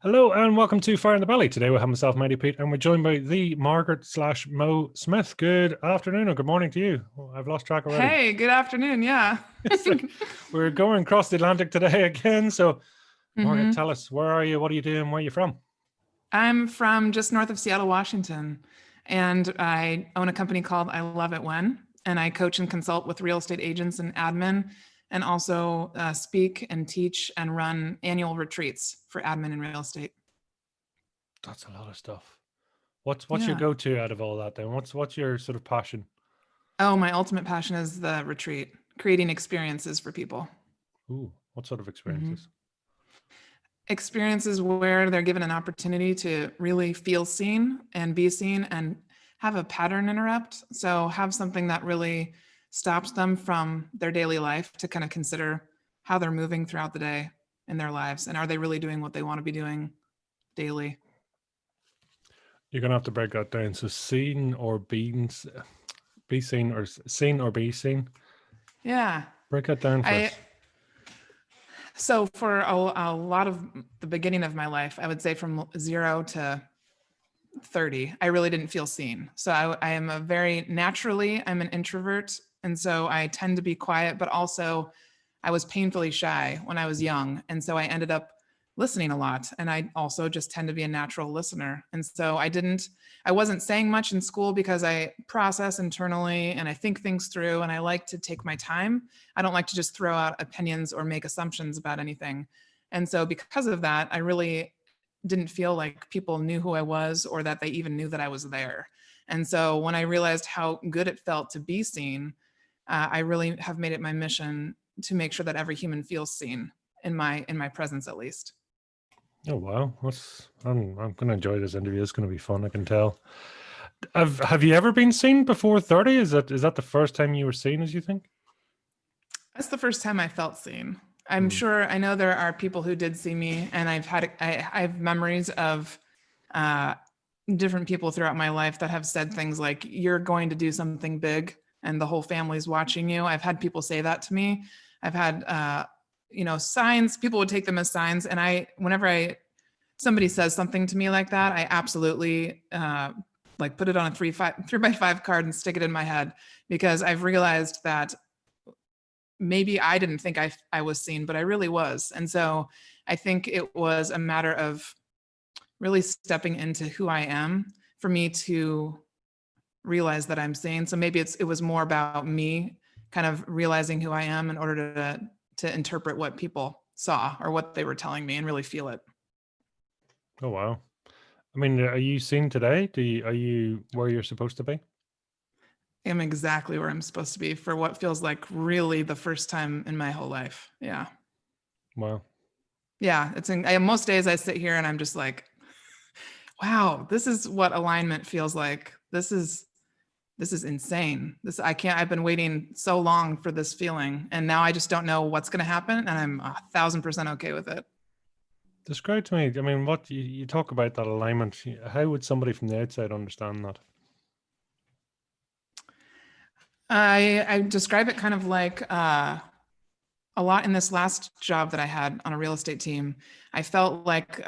Hello and welcome to Fire in the Belly. Today we have myself, Mighty Pete, and we're joined by the Margaret / Mo Smith. Good afternoon or good morning to you. Oh, I've lost track already. Hey, good afternoon. Yeah. It's like we're going across the Atlantic today again. So, Margaret, tell us, where are you? What are you doing? Where are you from? I'm from just north of Seattle, Washington, and I own a company called I Love It When, and I coach and consult with real estate agents and admin, and also speak and teach and run annual retreats for admin and real estate. That's a lot of stuff. What's your go-to out of all that then? What's your sort of passion? Oh, my ultimate passion is the retreat, creating experiences for people. Ooh, what sort of experiences? Experiences where they're given an opportunity to really feel seen and be seen and have a pattern interrupt. So have something that really stops them from their daily life to kind of consider how they're moving throughout the day in their lives. And are they really doing what they want to be doing daily? You're going to have to break that down. So seen or be seen or seen or be seen? Yeah. Break that down for us. So for a lot of the beginning of my life, I would say from 0 to 30, I really didn't feel seen. So I am I'm an introvert. And so I tend to be quiet, but also I was painfully shy when I was young. And so I ended up listening a lot. And I also just tend to be a natural listener. And so I wasn't saying much in school because I process internally and I think things through and I like to take my time. I don't like to just throw out opinions or make assumptions about anything. And so because of that, I really didn't feel like people knew who I was or that they even knew that I was there. And so when I realized how good it felt to be seen, I really have made it my mission to make sure that every human feels seen in my presence, at least. Oh wow, I'm going to enjoy this interview. It's going to be fun. I can tell. Have you ever been seen before 30? Is that the first time you were seen, as you think? That's the first time I felt seen. I'm sure I know there are people who did see me, and I have memories of different people throughout my life that have said things like, "You're going to do something big, and the whole family's watching you." I've had people say that to me. I've had signs. People would take them as signs, and whenever somebody says something to me like that, I absolutely like put it on a 3x5 card and stick it in my head, because I've realized that maybe I didn't think I was seen, but I really was. And so I think it was a matter of really stepping into who I am for me to realize that I'm seen. So maybe it was more about me kind of realizing who I am in order to interpret what people saw or what they were telling me and really feel it. Oh wow. I mean, are you seen today? Are you where you're supposed to be? I'm exactly where I'm supposed to be for what feels like really the first time in my whole life. Yeah. Wow. Yeah. Most days I sit here and I'm just like, wow, this is what alignment feels like. This is insane. I've been waiting so long for this feeling, and now I just don't know what's going to happen. And I'm 1,000% okay with it. Describe to me, I mean, what you talk about that alignment. How would somebody from the outside understand that? I describe it kind of like a lot in this last job that I had on a real estate team. I felt like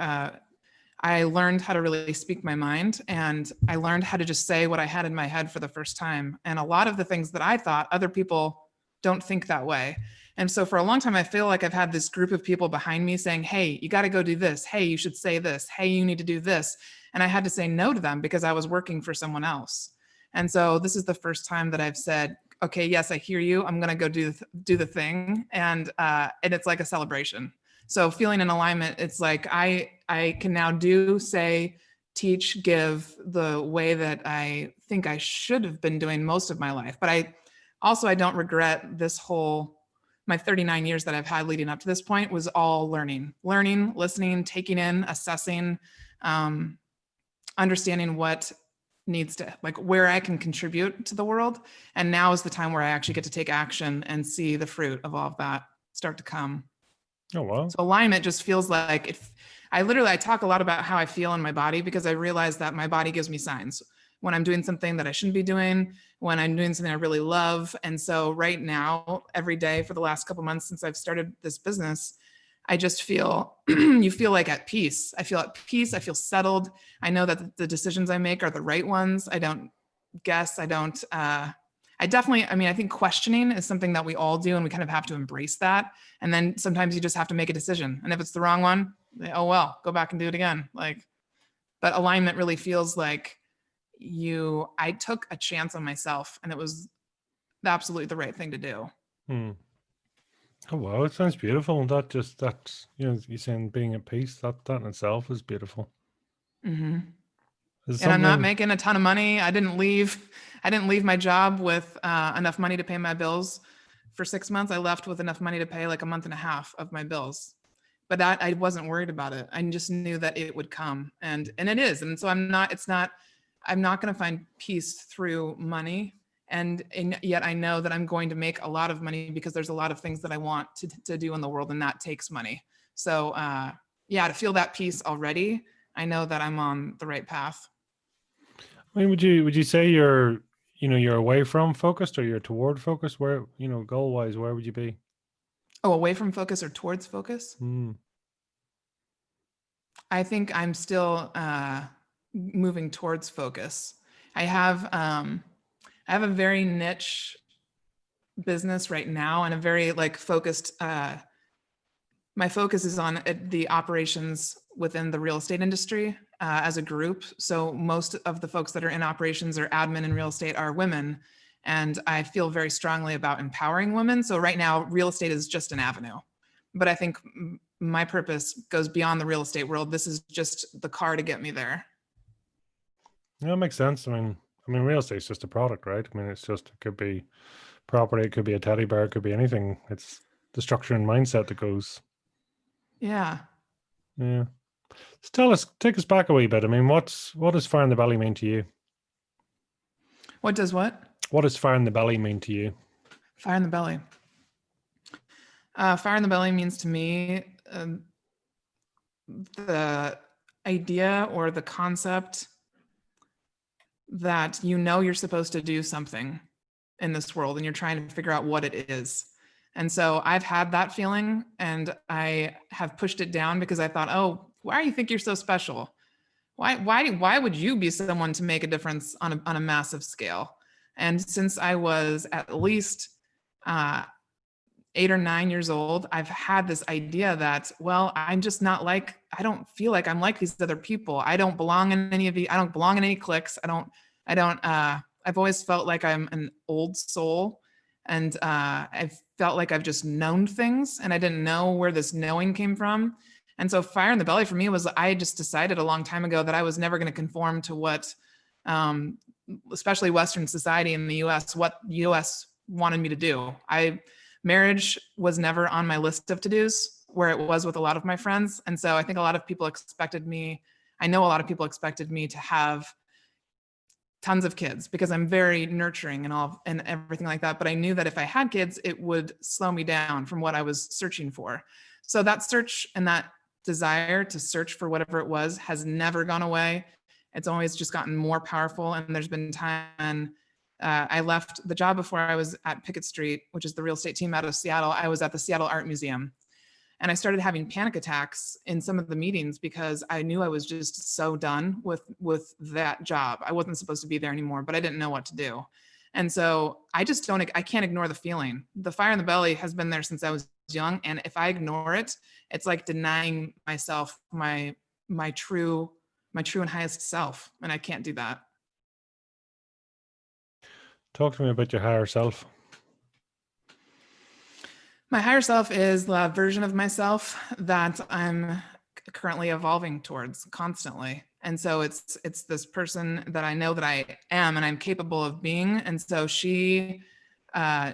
I learned how to really speak my mind, and I learned how to just say what I had in my head for the first time. And a lot of the things that I thought, other people don't think that way. And so for a long time, I feel like I've had this group of people behind me saying, "Hey, you got to go do this. Hey, you should say this. Hey, you need to do this." And I had to say no to them because I was working for someone else. And so this is the first time that I've said, "Okay, yes, I hear you. I'm going to go do the thing." And it's like a celebration. So feeling in alignment, it's like I can now do, say, teach, give the way that I think I should have been doing most of my life. But I don't regret my 39 years that I've had leading up to this point was all learning, listening, taking in, assessing, understanding what needs to, like, where I can contribute to the world. And now is the time where I actually get to take action and see the fruit of all of that start to come. Oh wow. So alignment just feels like I talk a lot about how I feel in my body, because I realize that my body gives me signs when I'm doing something that I shouldn't be doing, when I'm doing something I really love. And so right now, every day for the last couple months since I've started this business, I just feel, you feel like at peace. I feel at peace. I feel settled. I know that the decisions I make are the right ones. I don't guess. I don't, I definitely, I mean, I think questioning is something that we all do, and we kind of have to embrace that. And then sometimes you just have to make a decision. And if it's the wrong one, oh, well, go back and do it again. Like, but alignment really feels like I took a chance on myself, and it was absolutely the right thing to do. Hmm. Oh wow, it sounds beautiful. That's, you're saying being at peace, that in itself is beautiful. Mm-hmm. Is And I'm not something making a ton of money. I didn't leave my job with enough money to pay my bills for 6 months. I left with enough money to pay like a month and a half of my bills. But that, I wasn't worried about it. I just knew that it would come, and it is. And so I'm not going to find peace through money. And yet I know that I'm going to make a lot of money, because there's a lot of things that I want to do in the world, and that takes money. So yeah, to feel that peace already, I know that I'm on the right path. I mean, would you say you're away from focused, or you're toward focused? Where, goal wise, where would you be? Oh, away from focus or towards focus? Hmm. I think I'm still moving towards focus. I have a very niche business right now, and a very like focused. My focus is on the operations within the real estate industry as a group. So most of the folks that are in operations or admin in real estate are women, and I feel very strongly about empowering women. So right now, real estate is just an avenue, but I think my purpose goes beyond the real estate world. This is just the car to get me there. Yeah, that makes sense. I mean, real estate's just a product, right? I mean, it could be property, it could be a teddy bear, it could be anything. It's the structure and mindset that goes. Yeah. Yeah. So take us back a wee bit. I mean, what does fire in the belly mean to you? What does what? What does fire in the belly mean to you? Fire in the belly. Fire in the belly means to me the idea or the concept that you're supposed to do something in this world, and you're trying to figure out what it is. And so I've had that feeling, and I have pushed it down, because I thought, oh, why do you think you're so special? Why would you be someone to make a difference on a massive scale? And since I was at least 8 or 9 years old, I've had this idea that, well, I don't feel like I'm like these other people. I don't belong in I don't belong in any cliques. I've always felt like I'm an old soul, and I've felt like I've just known things, and I didn't know where this knowing came from. And so fire in the belly for me was, I just decided a long time ago that I was never going to conform to what, especially Western society in the US, what US wanted me to do. Marriage was never on my list of to-dos, where it was with a lot of my friends. And so I think a lot of people expected me to have tons of kids, because I'm very nurturing and everything like that. But I knew that if I had kids, it would slow me down from what I was searching for. So that search and that desire to search for whatever it was has never gone away. It's always just gotten more powerful. And there's been time when I left the job before I was at Pickett Street, which is the real estate team out of Seattle. I was at the Seattle Art Museum. And I started having panic attacks in some of the meetings, because I knew I was just so done with that job. I wasn't supposed to be there anymore, but I didn't know what to do. And so I can't ignore the feeling. The fire in the belly has been there since I was young. And if I ignore it, it's like denying myself my true and highest self. And I can't do that. Talk to me about your higher self. My higher self is the version of myself that I'm currently evolving towards constantly. And so it's this person that I know that I am and I'm capable of being. And so she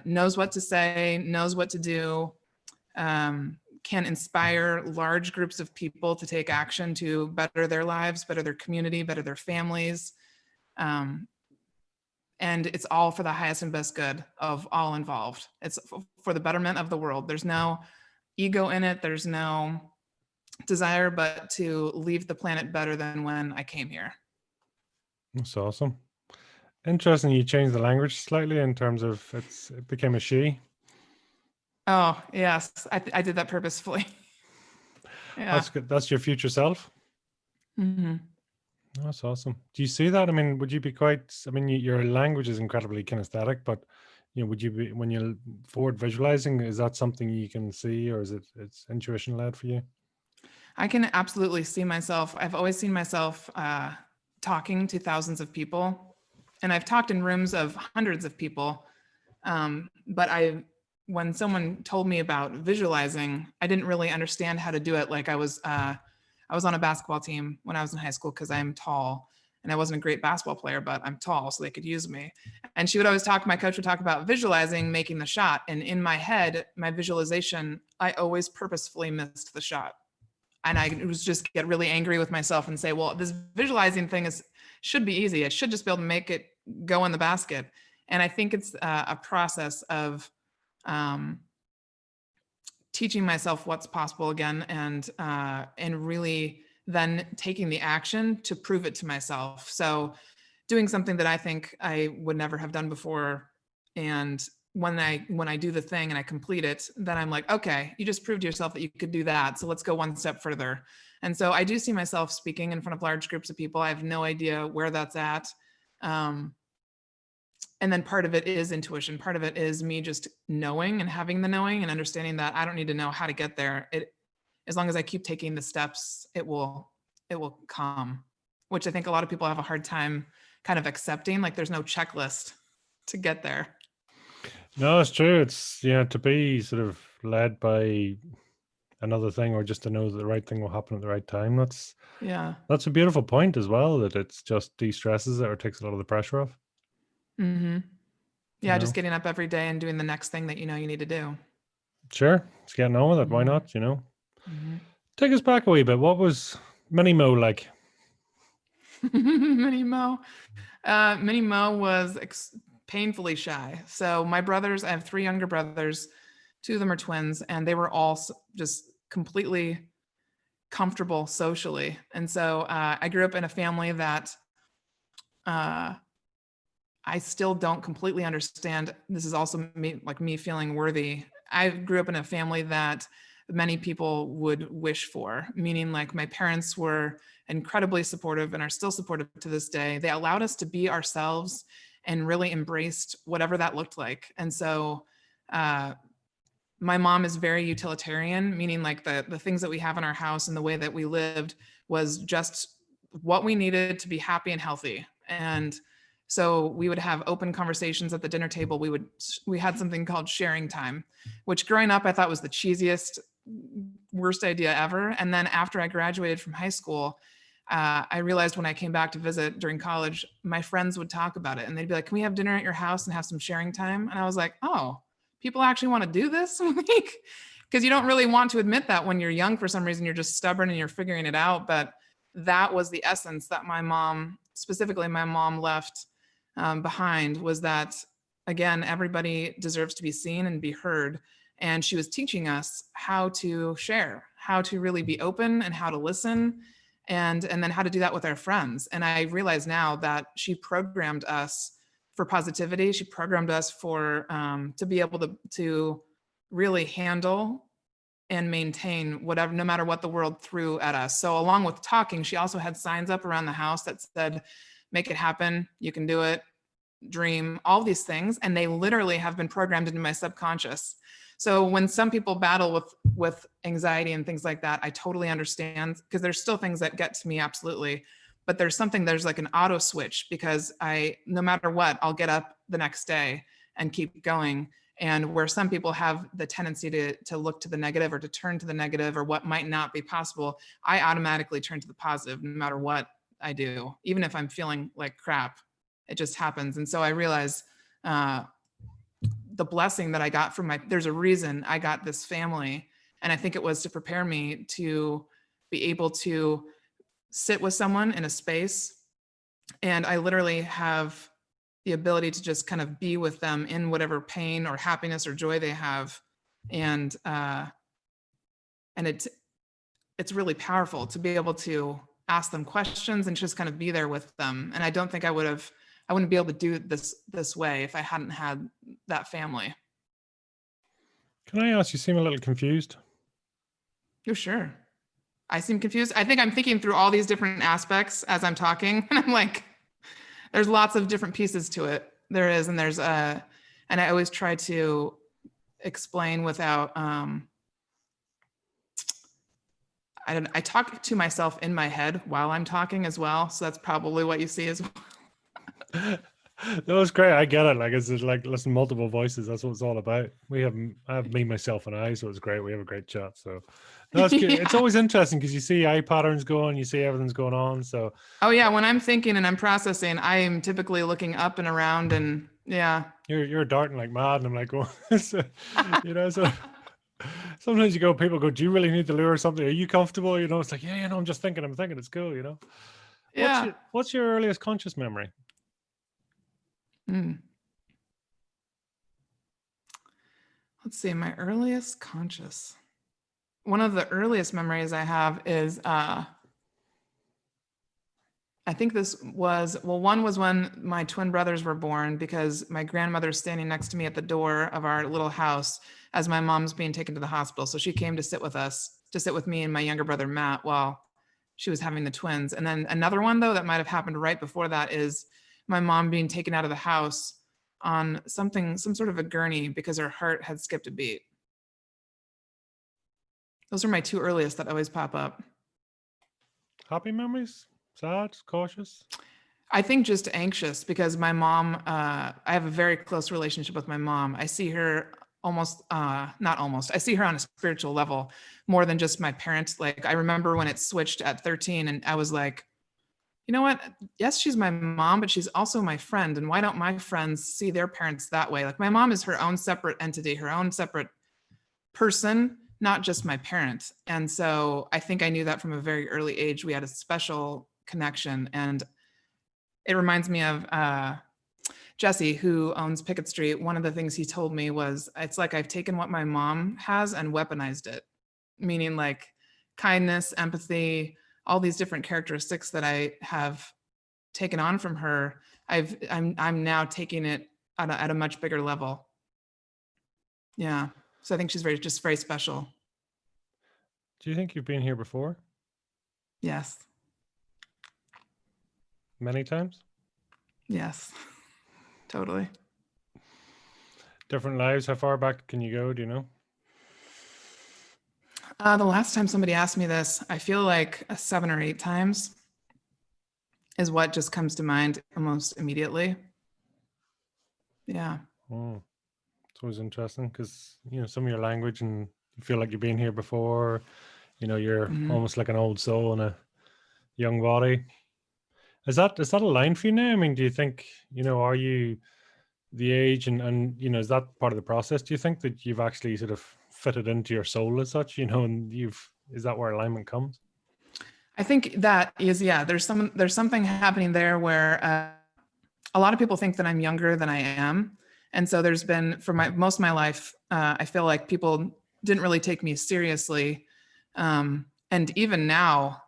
knows what to say, knows what to do, can inspire large groups of people to take action to better their lives, better their community, better their families. And it's all for the highest and best good of all involved. It's for the betterment of the world. There's no ego in it. There's no desire but to leave the planet better than when I came here. That's awesome. Interesting. You changed the language slightly in terms of it became a she. Oh, yes. I did that purposefully. Yeah. That's good. That's your future self. Mm-hmm. That's awesome. Do you see that? I mean, would you be quite, I mean, your language is incredibly kinesthetic, but would you be, when you're forward visualizing, is that something you can see, or is it's intuition led for you? I can absolutely see myself. I've always seen myself talking to thousands of people, and I've talked in rooms of hundreds of people. But when someone told me about visualizing, I didn't really understand how to do it. Like I was on a basketball team when I was in high school because I'm tall, and I wasn't a great basketball player, but I'm tall, so they could use me. And she would always talk, my coach would talk about visualizing making the shot. And in my head, my visualization, I always purposefully missed the shot. And I was just get really angry with myself and say, well, this visualizing thing should be easy. I should just be able to make it go in the basket. And I think it's a process of teaching myself what's possible again, and really then taking the action to prove it to myself. So doing something that I think I would never have done before, and when I do the thing and I complete it, then I'm like, okay, you just proved to yourself that you could do that. So let's go one step further. And so I do see myself speaking in front of large groups of people. I have no idea where that's at. And then part of it is intuition. Part of it is me just knowing and having the knowing and understanding that I don't need to know how to get there. As long as I keep taking the steps, it will come, which I think a lot of people have a hard time kind of accepting. Like there's no checklist to get there. No, it's true. It's, to be sort of led by another thing, or just to know that the right thing will happen at the right time. That's a beautiful point as well, that it's just de-stresses it or takes a lot of the pressure off. Mm-hmm. Yeah, just getting up every day and doing the next thing that you need to do. Sure. It's getting on with it. Why not, Take us back a wee bit. What was Mini Mo like? Mini Mo was painfully shy. So my brothers, I have 3 younger brothers, 2 of them are twins, and they were all just completely comfortable socially. And so I grew up in a family that I still don't completely understand. This is also me feeling worthy. I grew up in a family that many people would wish for, meaning like my parents were incredibly supportive and are still supportive to this day. They allowed us to be ourselves and really embraced whatever that looked like. And so my mom is very utilitarian, meaning like the things that we have in our house and the way that we lived was just what we needed to be happy and healthy. And so we would have open conversations at the dinner table. We had something called sharing time, which growing up I thought was the cheesiest, worst idea ever. And then after I graduated from high school, I realized when I came back to visit during college, my friends would talk about it and they'd be like, can we have dinner at your house and have some sharing time? And I was like, oh, people actually want to do this? Because you don't really want to admit that when you're young. For some reason, you're just stubborn and you're figuring it out. But that was the essence that my mom, specifically my mom, left behind, was that, again, everybody deserves to be seen and be heard. And she was teaching us how to share, how to really be open and how to listen, and then how to do that with our friends. And I realize now that she programmed us for positivity. She programmed us for to be able to really handle and maintain whatever, no matter what the world threw at us. So along with talking, she also had signs up around the house that said, make it happen, you can do it, dream, all these things. And they literally have been programmed into my subconscious. So when some people battle with anxiety and things like that, I totally understand, because there's still things that get to me, absolutely. But there's like an auto switch, because no matter what, I'll get up the next day and keep going. And where some people have the tendency to look to the negative or to turn to the negative or what might not be possible, I automatically turn to the positive no matter what I do, even if I'm feeling like crap. It just happens. And so I realize the blessing that I got from there's a reason I got this family. And I think it was to prepare me to be able to sit with someone in a space. And I literally have the ability to just kind of be with them in whatever pain or happiness or joy they have. And it's really powerful to be able to ask them questions and just kind of be there with them. And I don't think I wouldn't be able to do this way if I hadn't had that family. Can I ask, you seem a little confused? Oh, sure. I seem confused. I think I'm thinking through all these different aspects as I'm talking, and I'm like, there's lots of different pieces to it. There is, and there's and I always try to explain without I talk to myself in my head while I'm talking as well. So that's probably what you see as well. That was great. I get it. Like, it's just like listen, multiple voices. That's what it's all about. I have me, myself, and I. So it's great. We have a great chat. So no, that's good. Yeah. It's always interesting because you see eye patterns going, you see everything's going on. So oh yeah, when I'm thinking and I'm processing, I am typically looking up and around, and yeah. You're darting like mad, and I'm like, oh, so, you know, so. Sometimes people go, do you really need to lure something? Are you comfortable? You know, it's like, yeah, you know, I'm thinking, it's cool, you know. Yeah. What's your earliest conscious memory? Let's see, my earliest conscious. One of the earliest memories I have is, I think this was, well, one was when my twin brothers were born, because my grandmother's standing next to me at the door of our little house as my mom's being taken to the hospital. So she came to sit with me and my younger brother, Matt, while she was having the twins. And then another one, though, that might have happened right before that is my mom being taken out of the house on some sort of a gurney because her heart had skipped a beat. Those are my two earliest that always pop up. Happy memories? Sad? Cautious? I think just anxious, because my mom, I have a very close relationship with my mom. I see her I see her on a spiritual level more than just my parents. Like, I remember when it switched at 13 and I was like, you know what? Yes, she's my mom, but she's also my friend. And why don't my friends see their parents that way? Like, my mom is her own separate entity, her own separate person, not just my parent. And so I think I knew that from a very early age. We had a special connection. And it reminds me of Jesse, who owns Pickett Street. One of the things he told me was, it's like I've taken what my mom has and weaponized it, meaning like kindness, empathy, all these different characteristics that I have taken on from her. I'm now taking it at a much bigger level. Yeah. So I think she's very special. Do you think you've been here before? Yes. Many times? Yes, totally. Different lives. How far back can you go? Do you know? The last time somebody asked me this, I feel like 7 or 8 times is what just comes to mind almost immediately. Yeah. Oh, it's always interesting because, you know, some of your language and you feel like you've been here before, you know, you're almost like an old soul in a young body. Is that a line for you now? I mean, do you think, you know, are you the age and, you know, is that part of the process? Do you think that you've actually sort of fitted into your soul as such, you know, and is that where alignment comes? I think that is, yeah, there's something happening there where a lot of people think that I'm younger than I am. And so there's been, for most of my life, I feel like people didn't really take me seriously. And even now,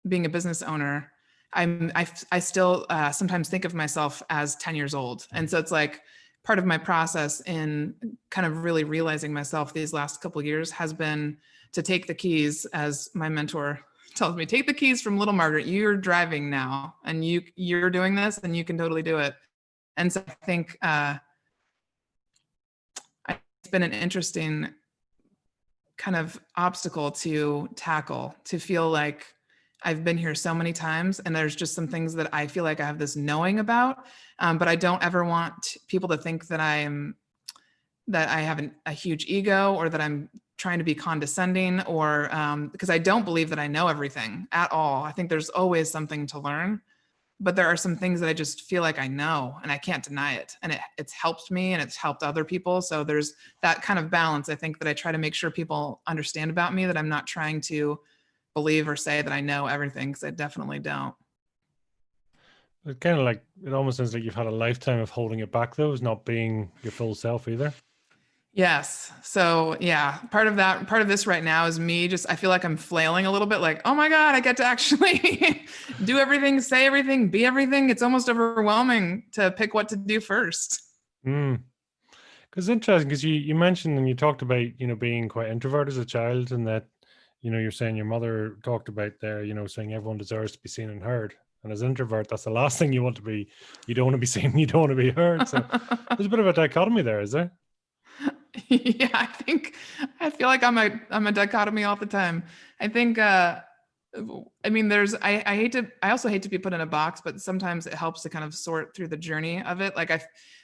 being a business owner, I still sometimes think of myself as 10 years old. And so it's like part of my process in kind of really realizing myself these last couple of years has been to take the keys, as my mentor tells me, take the keys from little Margaret. You're driving now, and you're doing this, and you can totally do it. And so I think it's been an interesting kind of obstacle to tackle, to feel like I've been here so many times and there's just some things that I feel like I have this knowing about, but I don't ever want people to think that I have a huge ego, or that I'm trying to be condescending, or because I don't believe that I know everything at all. I think there's always something to learn, but there are some things that I just feel like I know and I can't deny it. And it's helped me and it's helped other people. So there's that kind of balance, I think, that I try to make sure people understand about me, that I'm not trying to believe or say that I know everything, because I definitely don't. It kind of like, it almost sounds like you've had a lifetime of holding it back, though, is not being your full self either. Yes. So yeah, part of this right now is me I feel like I'm flailing a little bit, like, oh my God, I get to actually do everything, say everything, be everything. It's almost overwhelming to pick what to do first. Because it's interesting, because you mentioned and you talked about, you know, being quite introverted as a child, and that, you're saying your mother talked about there, saying everyone deserves to be seen and heard. And as an introvert, that's the last thing you want to be. You don't want to be seen, you don't want to be heard. So there's a bit of a dichotomy there, is there? Yeah, I feel like I'm a dichotomy all the time. I think, I also hate to be put in a box, but sometimes it helps to kind of sort through the journey of it. Like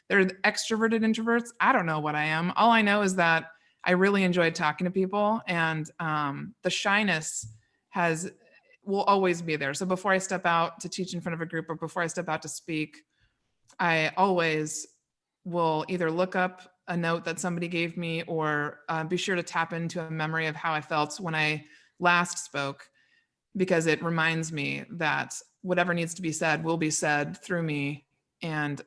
they're extroverted introverts. I don't know what I am. All I know is that I really enjoy talking to people, and the shyness will always be there. So before I step out to teach in front of a group or before I step out to speak, I always will either look up a note that somebody gave me or be sure to tap into a memory of how I felt when I last spoke, because it reminds me that whatever needs to be said will be said through me. And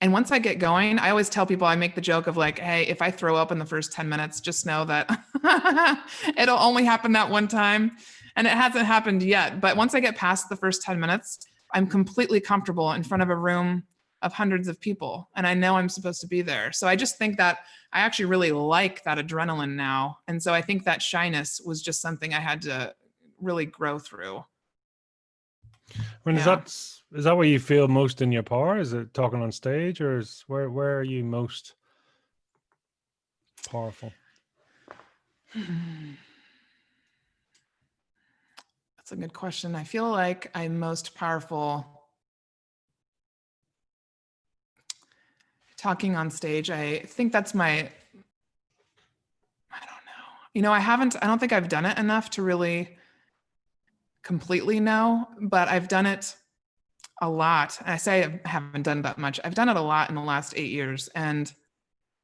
once I get going, I always tell people, I make the joke of like, hey, if I throw up in the first 10 minutes, just know that it'll only happen that one time. And it hasn't happened yet. But once I get past the first 10 minutes, I'm completely comfortable in front of a room of hundreds of people. And I know I'm supposed to be there. So I just think that I actually really like that adrenaline now. And so I think that shyness was just something I had to really grow through. I mean, is that where you feel most in your power? Is it talking on stage, or where are you most powerful? That's a good question. I feel like I'm most powerful talking on stage. I think that's I don't know. I don't think I've done it enough to really completely know, but I've done it a lot. I say I haven't done that much. I've done it a lot in the last 8 years. And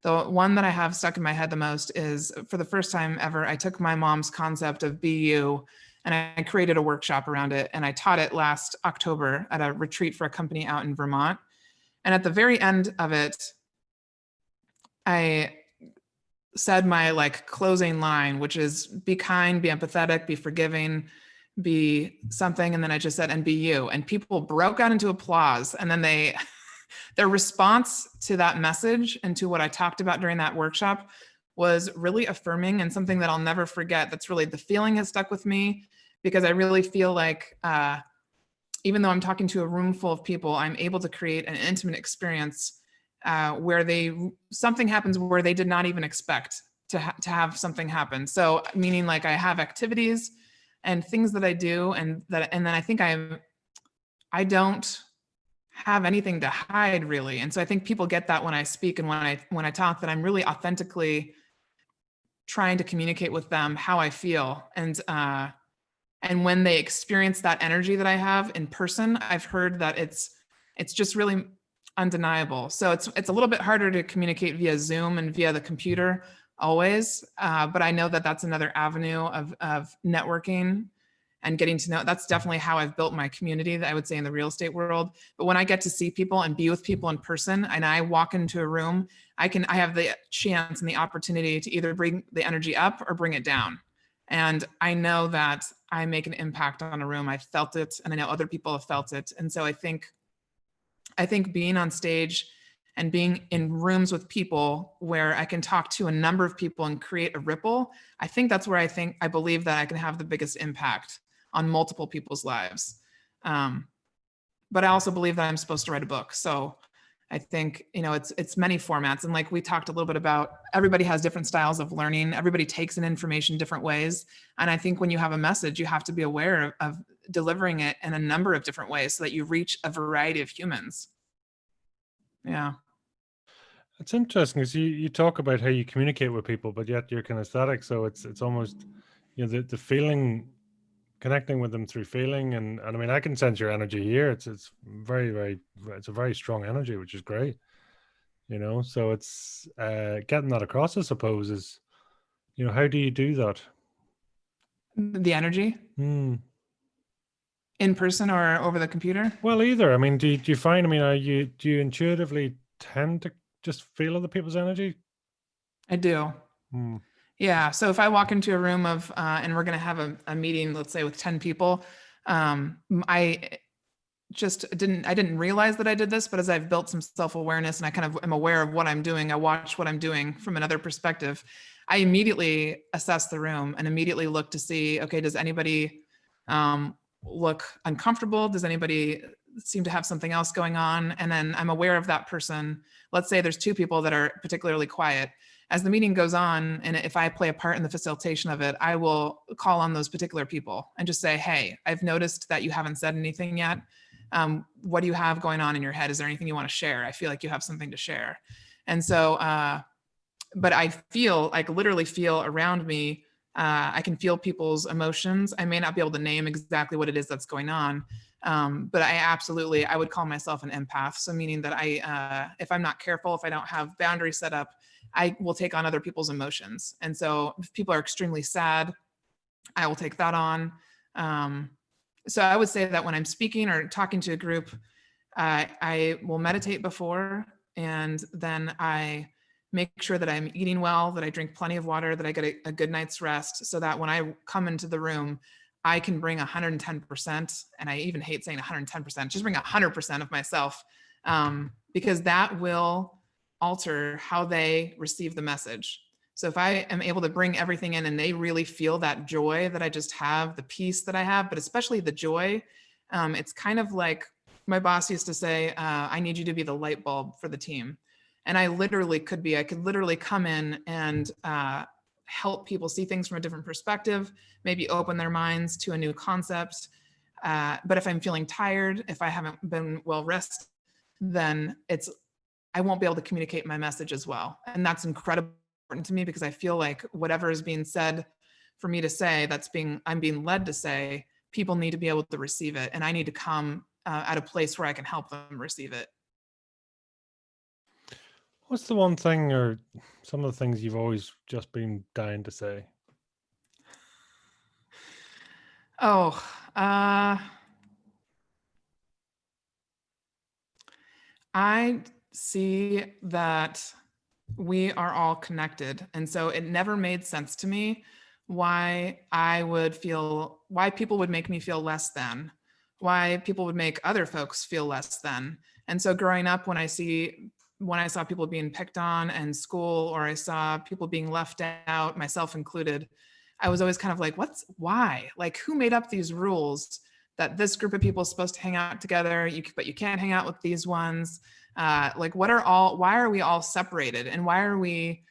the one that I have stuck in my head the most is, for the first time ever, I took my mom's concept of be you and I created a workshop around it. And I taught it last October at a retreat for a company out in Vermont. And at the very end of it, I said my closing line, which is be kind, be empathetic, be forgiving, be something. And then I just said, and be you. And people broke out into applause. And then their response to that message and to what I talked about during that workshop was really affirming and something that I'll never forget. That's really, the feeling has stuck with me, because I really feel like even though I'm talking to a room full of people, I'm able to create an intimate experience where something happens where they did not even expect to have something happen. So meaning like I have activities and things that I do, and then I think I don't have anything to hide really. And so I think people get that when I speak and when I talk, that I'm really authentically trying to communicate with them how I feel. And when they experience that energy that I have in person, I've heard that it's just really undeniable. So it's a little bit harder to communicate via Zoom and via the computer always. But I know that that's another avenue of networking and getting to know. That's definitely how I've built my community, that I would say, in the real estate world. But when I get to see people and be with people in person, and I walk into a room, I have the chance and the opportunity to either bring the energy up or bring it down. And I know that I make an impact on a room. I've felt it, and I know other people have felt it. And so I think being on stage and being in rooms with people where I can talk to a number of people and create a ripple, I think that's where I believe that I can have the biggest impact on multiple people's lives. But I also believe that I'm supposed to write a book. So I think, it's many formats. And like we talked a little bit about, everybody has different styles of learning. Everybody takes in information different ways. And I think when you have a message, you have to be aware of delivering it in a number of different ways so that you reach a variety of humans. Yeah. It's interesting because you talk about how you communicate with people, but yet you're kinesthetic. So it's almost, the feeling, connecting with them through feeling. And I mean, I can sense your energy here. It's very, very, it's a very strong energy, which is great. So it's getting that across, I suppose, is, how do you do that? The energy? In person or over the computer? Well, either. I mean, do you find, do you intuitively tend to just feel other people's energy? I do. Yeah. So if I walk into a room of, and we're going to have a meeting, let's say with 10 people, I didn't realize that I did this, but as I've built some self-awareness and I kind of am aware of what I'm doing, I watch what I'm doing from another perspective. I immediately assess the room and immediately look to see, okay, does anybody look uncomfortable? Does anybody seem to have something else going on? And then I'm aware of that person. Let's say there's two people that are particularly quiet. As the meeting goes on, and if I play a part in the facilitation of it, I will call on those particular people and just say, hey, I've noticed that you haven't said anything yet. What do you have going on in your head? Is there anything you want to share? I feel like you have something to share. And so, but I feel, like literally feel around me, I can feel people's emotions. I may not be able to name exactly what it is that's going on, but I would call myself an empath. So meaning that if I'm not careful, if I don't have boundaries set up, I will take on other people's emotions. And so if people are extremely sad, I will take that on. So I would say that when I'm speaking or talking to a group, I will meditate before, and then I make sure that I'm eating well, that I drink plenty of water, that I get a good night's rest, so that when I come into the room, I can bring 110%. And I even hate saying 110%, just bring 100% of myself, because that will alter how they receive the message. So if I am able to bring everything in and they really feel that joy that I just have, the peace that I have, but especially the joy, it's kind of like my boss used to say, I need you to be the light bulb for the team. And I could literally come in and help people see things from a different perspective, maybe open their minds to a new concept. But if I'm feeling tired, if I haven't been well rested, then I won't be able to communicate my message as well. And that's incredibly important to me, because I feel like whatever is being said for me to say, I'm being led to say, people need to be able to receive it. And I need to come at a place where I can help them receive it. What's the one thing or some of the things you've always just been dying to say? Oh, I see that we are all connected. And so it never made sense to me why people would make me feel less than, why people would make other folks feel less than. And so growing up, when I saw people being picked on in school, or I saw people being left out, myself included, I was always kind of like, why? Like, who made up these rules that this group of people is supposed to hang out together, but you can't hang out with these ones? Like, why are we all separated? And why are we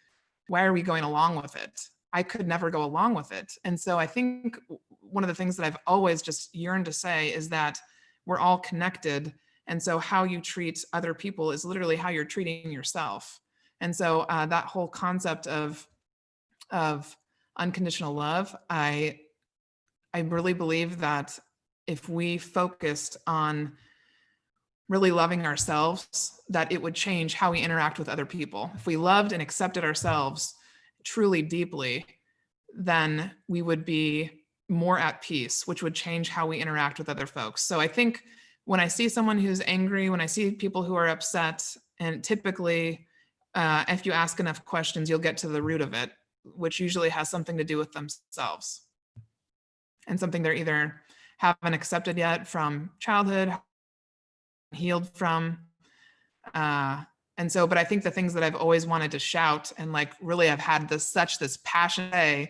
going along with it? I could never go along with it. And so I think one of the things that I've always just yearned to say is that we're all connected. And so how you treat other people is literally how you're treating yourself. And so that whole concept of unconditional love, I really believe that if we focused on really loving ourselves, that it would change how we interact with other people. If we loved and accepted ourselves truly deeply, then we would be more at peace, which would change how we interact with other folks. So I think when I see someone who's angry, when I see people who are upset, and typically if you ask enough questions, you'll get to the root of it, which usually has something to do with themselves and something they're either haven't accepted yet from childhood, healed from. But I think the things that I've always wanted to shout, and like really I've had this passion,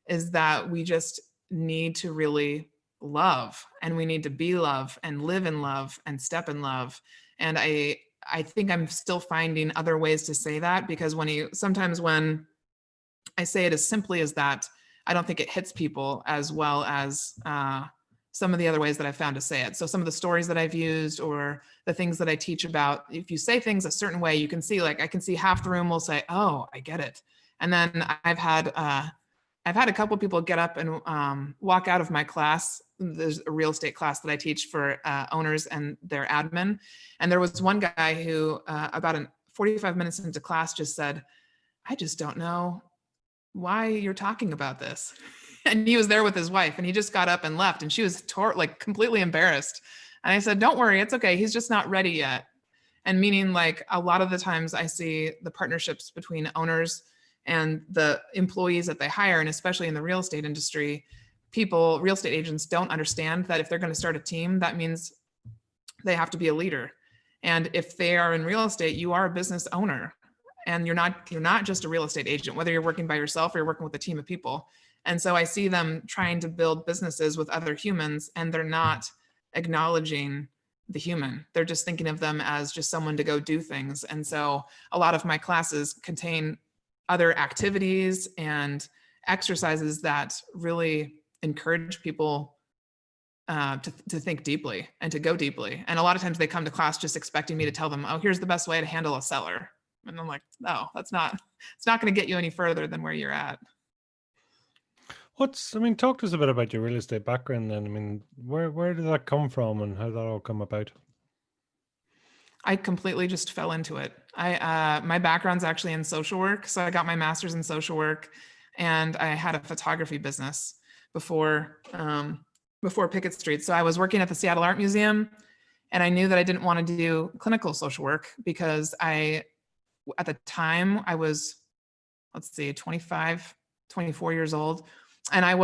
is that we just need to really love, and we need to be love and live in love and step in love. And I think I'm still finding other ways to say that, because sometimes when I say it as simply as that, I don't think it hits people as well as some of the other ways that I've found to say it. So some of the stories that I've used, or the things that I teach about, if you say things a certain way, you can see, like, I can see half the room will say, oh, I get it. And then I've had a couple of people get up and walk out of my class. There's a real estate class that I teach for owners and their admin. And there was one guy who about 45 minutes into class just said, I just don't know why you're talking about this. And he was there with his wife, and he just got up and left, and she was completely embarrassed. And I said, don't worry, it's okay. He's just not ready yet. And meaning, like, a lot of the times I see the partnerships between owners and the employees that they hire, and especially in the real estate industry, real estate agents don't understand that if they're going to start a team, that means they have to be a leader. And if they are in real estate, you are a business owner. And you're not just a real estate agent, whether you're working by yourself or you're working with a team of people. And so I see them trying to build businesses with other humans, and they're not acknowledging the human. They're just thinking of them as just someone to go do things. And so a lot of my classes contain other activities and exercises that really encourage people to think deeply and to go deeply. And a lot of times they come to class just expecting me to tell them, oh, here's the best way to handle a seller. And I'm like, no, it's not going to get you any further than where you're at. Talk to us a bit about your real estate background then. I mean, where did that come from and how did that all come about? I completely just fell into it. My background's actually in social work. So I got my master's in social work, and I had a photography business before Pickett Street. So I was working at the Seattle Art Museum, and I knew that I didn't want to do clinical social work because at the time I was, 25, 24 years old. And I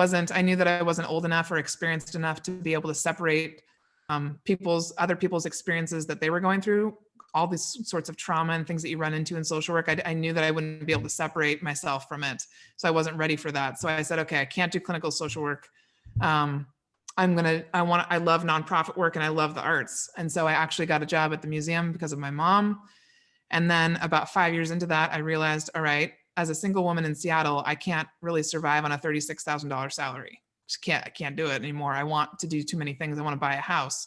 knew that I wasn't old enough or experienced enough to be able to separate other people's experiences that they were going through, all these sorts of trauma and things that you run into in social work. I knew that I wouldn't be able to separate myself from it. So I wasn't ready for that. So I said, okay, I can't do clinical social work. I love nonprofit work and I love the arts. And so I actually got a job at the museum because of my mom. And then about 5 years into that, I realized, all right, as a single woman in Seattle, I can't really survive on a $36,000 salary. I can't do it anymore. I want to do too many things. I want to buy a house.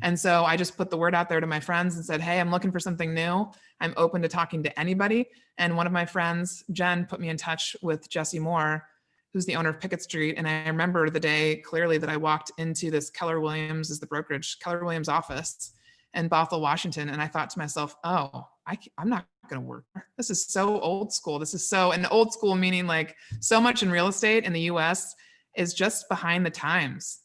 And so I just put the word out there to my friends and said, hey, I'm looking for something new. I'm open to talking to anybody. And one of my friends, Jen, put me in touch with Jesse Moore, who's the owner of Pickett Street. And I remember the day clearly that I walked into this Keller Williams, is the brokerage, Keller Williams office in Bothell, Washington. And I thought to myself, oh, I'm not going to work. This is so old school. And old school meaning like so much in real estate in the US is just behind the times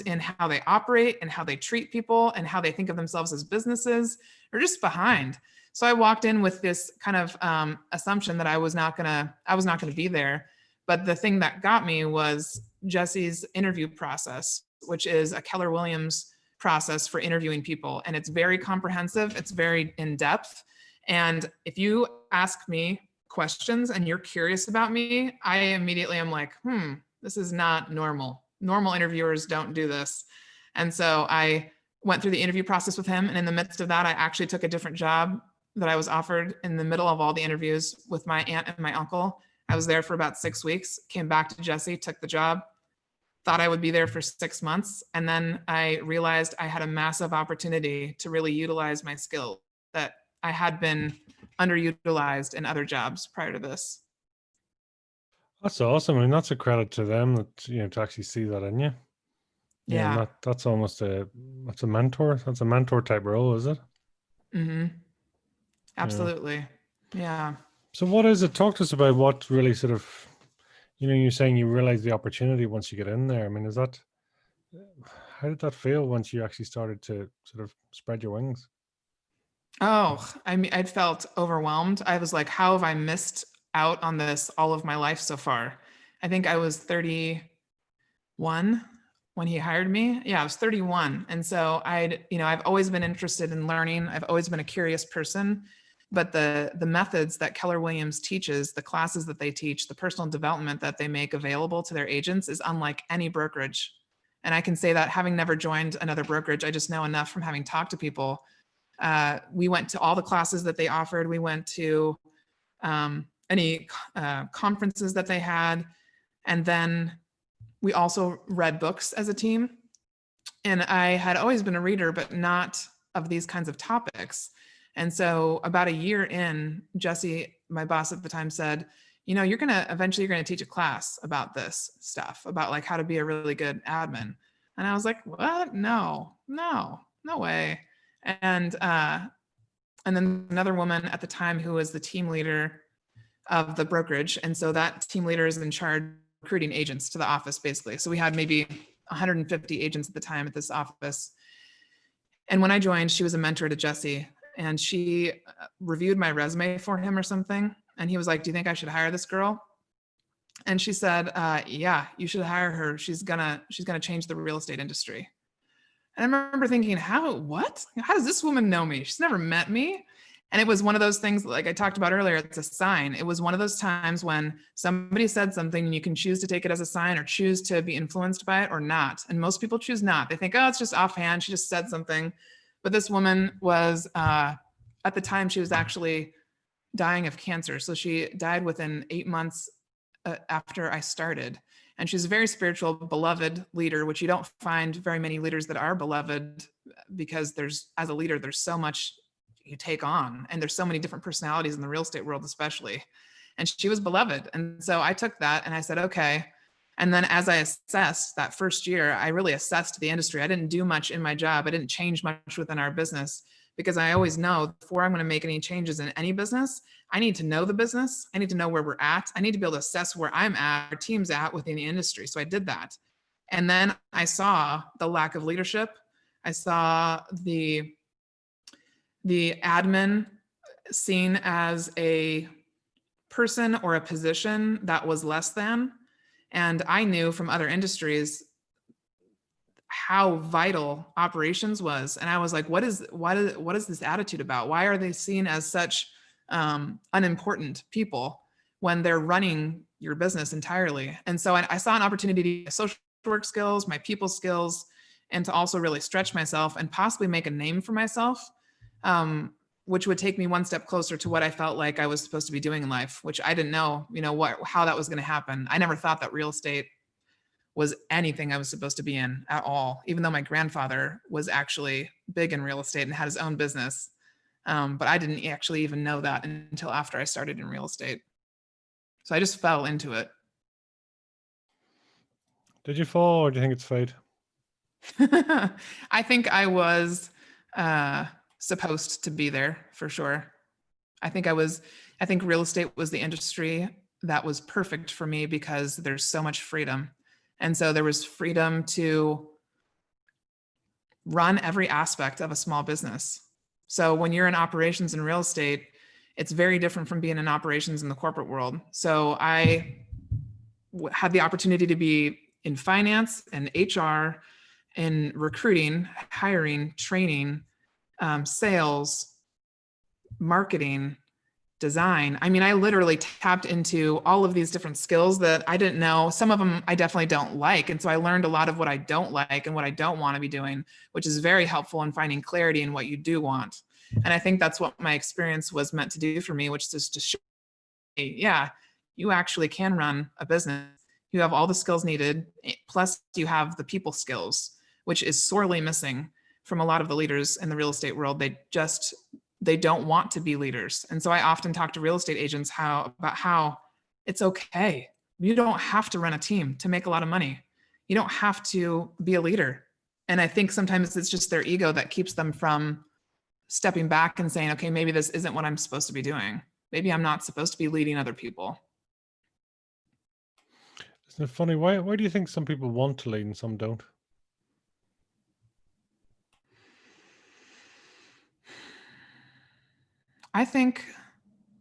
in how they operate and how they treat people and how they think of themselves as businesses. They're just behind. So I walked in with this kind of assumption that I was not gonna be there. But the thing that got me was Jesse's interview process, which is a Keller Williams process for interviewing people. And it's very comprehensive. It's very in depth. And if you ask me questions and you're curious about me, I immediately am like, this is not normal. Normal interviewers don't do this. And so I went through the interview process with him. And in the midst of that, I actually took a different job that I was offered in the middle of all the interviews with my aunt and my uncle. I was there for about 6 weeks, came back to Jesse, took the job, thought I would be there for 6 months. And then I realized I had a massive opportunity to really utilize my skills that I had been underutilized in other jobs prior to this. That's awesome. I mean, that's a credit to them that, to actually see that in you. Yeah. That's almost that's a mentor. That's a mentor type role, is it? Mm-hmm. Absolutely. Yeah. So what is it? Talk to us about what really sort of, you're saying you realize the opportunity once you get in there. I mean, how did that feel once you actually started to sort of spread your wings? Oh, I mean, I felt overwhelmed. I was like, how have I missed out on this all of my life so far? I think I was 31 when he hired me. Yeah, I was 31. And so I've always been interested in learning. I've always been a curious person, but the methods that Keller Williams teaches, the classes that they teach, the personal development that they make available to their agents is unlike any brokerage. And I can say that having never joined another brokerage, I just know enough from having talked to people. We went to all the classes that they offered. We went to any conferences that they had. And then we also read books as a team. And I had always been a reader, but not of these kinds of topics. And so about a year in, Jesse, my boss at the time, said, you're going to teach a class about this stuff, about like how to be a really good admin. And I was like, what? No way. And then another woman at the time who was the team leader of the brokerage. And so that team leader is in charge of recruiting agents to the office, basically. So we had maybe 150 agents at the time at this office. And when I joined, she was a mentor to Jesse, and she reviewed my resume for him or something. And he was like, do you think I should hire this girl? And she said, yeah, you should hire her. She's gonna change the real estate industry. And I remember thinking, how does this woman know me? She's never met me. And it was one of those things, like I talked about earlier, it's a sign. It was one of those times when somebody said something and you can choose to take it as a sign or choose to be influenced by it or not. And most people choose not. They think, oh, it's just offhand. She just said something. But this woman was, at the time, she was actually dying of cancer. So she died within 8 months after I started. And she's a very spiritual, beloved leader, which you don't find very many leaders that are beloved, because as a leader, there's so much you take on, and there's so many different personalities in the real estate world, especially. And she was beloved. And so I took that and I said, okay. And then as I assessed that first year, I really assessed the industry. I didn't do much in my job. I didn't change much within our business, because I always know before I'm going to make any changes in any business, I need to know the business. I need to know where we're at. I need to be able to assess where I'm at, our team's at within the industry. So I did that. And then I saw the lack of leadership. I saw the admin seen as a person or a position that was less than. And I knew from other industries how vital operations was. And I was like, what is this attitude about? Why are they seen as such unimportant people when they're running your business entirely? And so I saw an opportunity to use social work skills, my people skills, and to also really stretch myself and possibly make a name for myself, which would take me one step closer to what I felt like I was supposed to be doing in life, which I didn't know, how that was going to happen. I never thought that real estate was anything I was supposed to be in at all, even though my grandfather was actually big in real estate and had his own business. But I didn't actually even know that until after I started in real estate. So I just fell into it. Did you fall, or do you think it's fate? I think I was supposed to be there for sure. I think real estate was the industry that was perfect for me because there's so much freedom. And so there was freedom to run every aspect of a small business. So when you're in operations in real estate, it's very different from being in operations in the corporate world. So I had the opportunity to be in finance and HR, in recruiting, hiring, training, sales, marketing, design. I mean, I literally tapped into all of these different skills that I didn't know. Some of them I definitely don't like. And so I learned a lot of what I don't like and what I don't want to be doing, which is very helpful in finding clarity in what you do want. And I think that's what my experience was meant to do for me, which is to show me, yeah, you actually can run a business. You have all the skills needed, plus you have the people skills, which is sorely missing from a lot of the leaders in the real estate world. They don't want to be leaders. And so I often talk to real estate agents about how it's okay. You don't have to run a team to make a lot of money. You don't have to be a leader. And I think sometimes it's just their ego that keeps them from stepping back and saying, okay, maybe this isn't what I'm supposed to be doing. Maybe I'm not supposed to be leading other people. Isn't it funny? Why do you think some people want to lead and some don't? I think,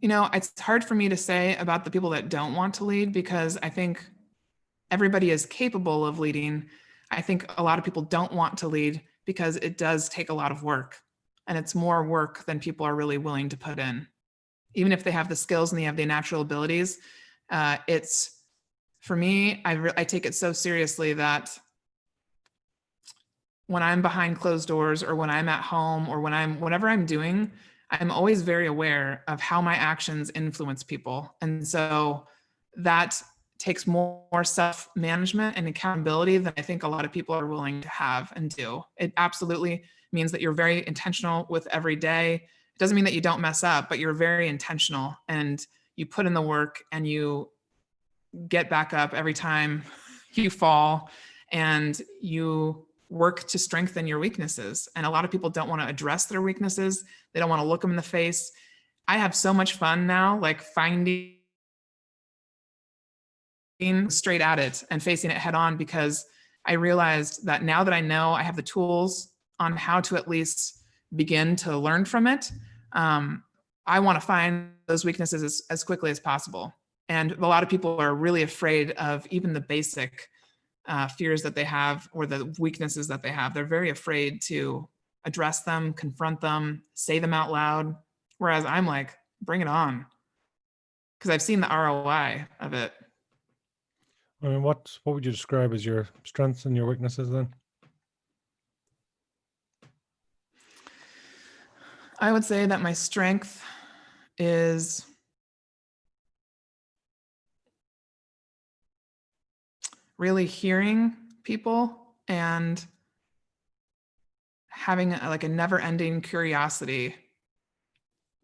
it's hard for me to say about the people that don't want to lead, because I think everybody is capable of leading. I think a lot of people don't want to lead because it does take a lot of work, and it's more work than people are really willing to put in. Even if they have the skills and they have the natural abilities, for me, I take it so seriously that when I'm behind closed doors, or when I'm at home, or whatever I'm doing, I'm always very aware of how my actions influence people. And so that takes more self-management and accountability than I think a lot of people are willing to have and do. It absolutely means that you're very intentional with every day. It doesn't mean that you don't mess up, but you're very intentional and you put in the work and you get back up every time you fall, and you work to strengthen your weaknesses. And a lot of people don't want to address their weaknesses. They don't want to look them in the face. I have so much fun now, like finding straight at it and facing it head on, because I realized that now that I know I have the tools on how to at least begin to learn from it, I want to find those weaknesses as quickly as possible. And a lot of people are really afraid of even the basic fears that they have, or the weaknesses that they have. They're very afraid to address them, confront them, say them out loud. Whereas I'm like, bring it on. Because I've seen the ROI of it. I mean, what would you describe as your strengths and your weaknesses then? I would say that my strength is really hearing people and having like a never-ending curiosity,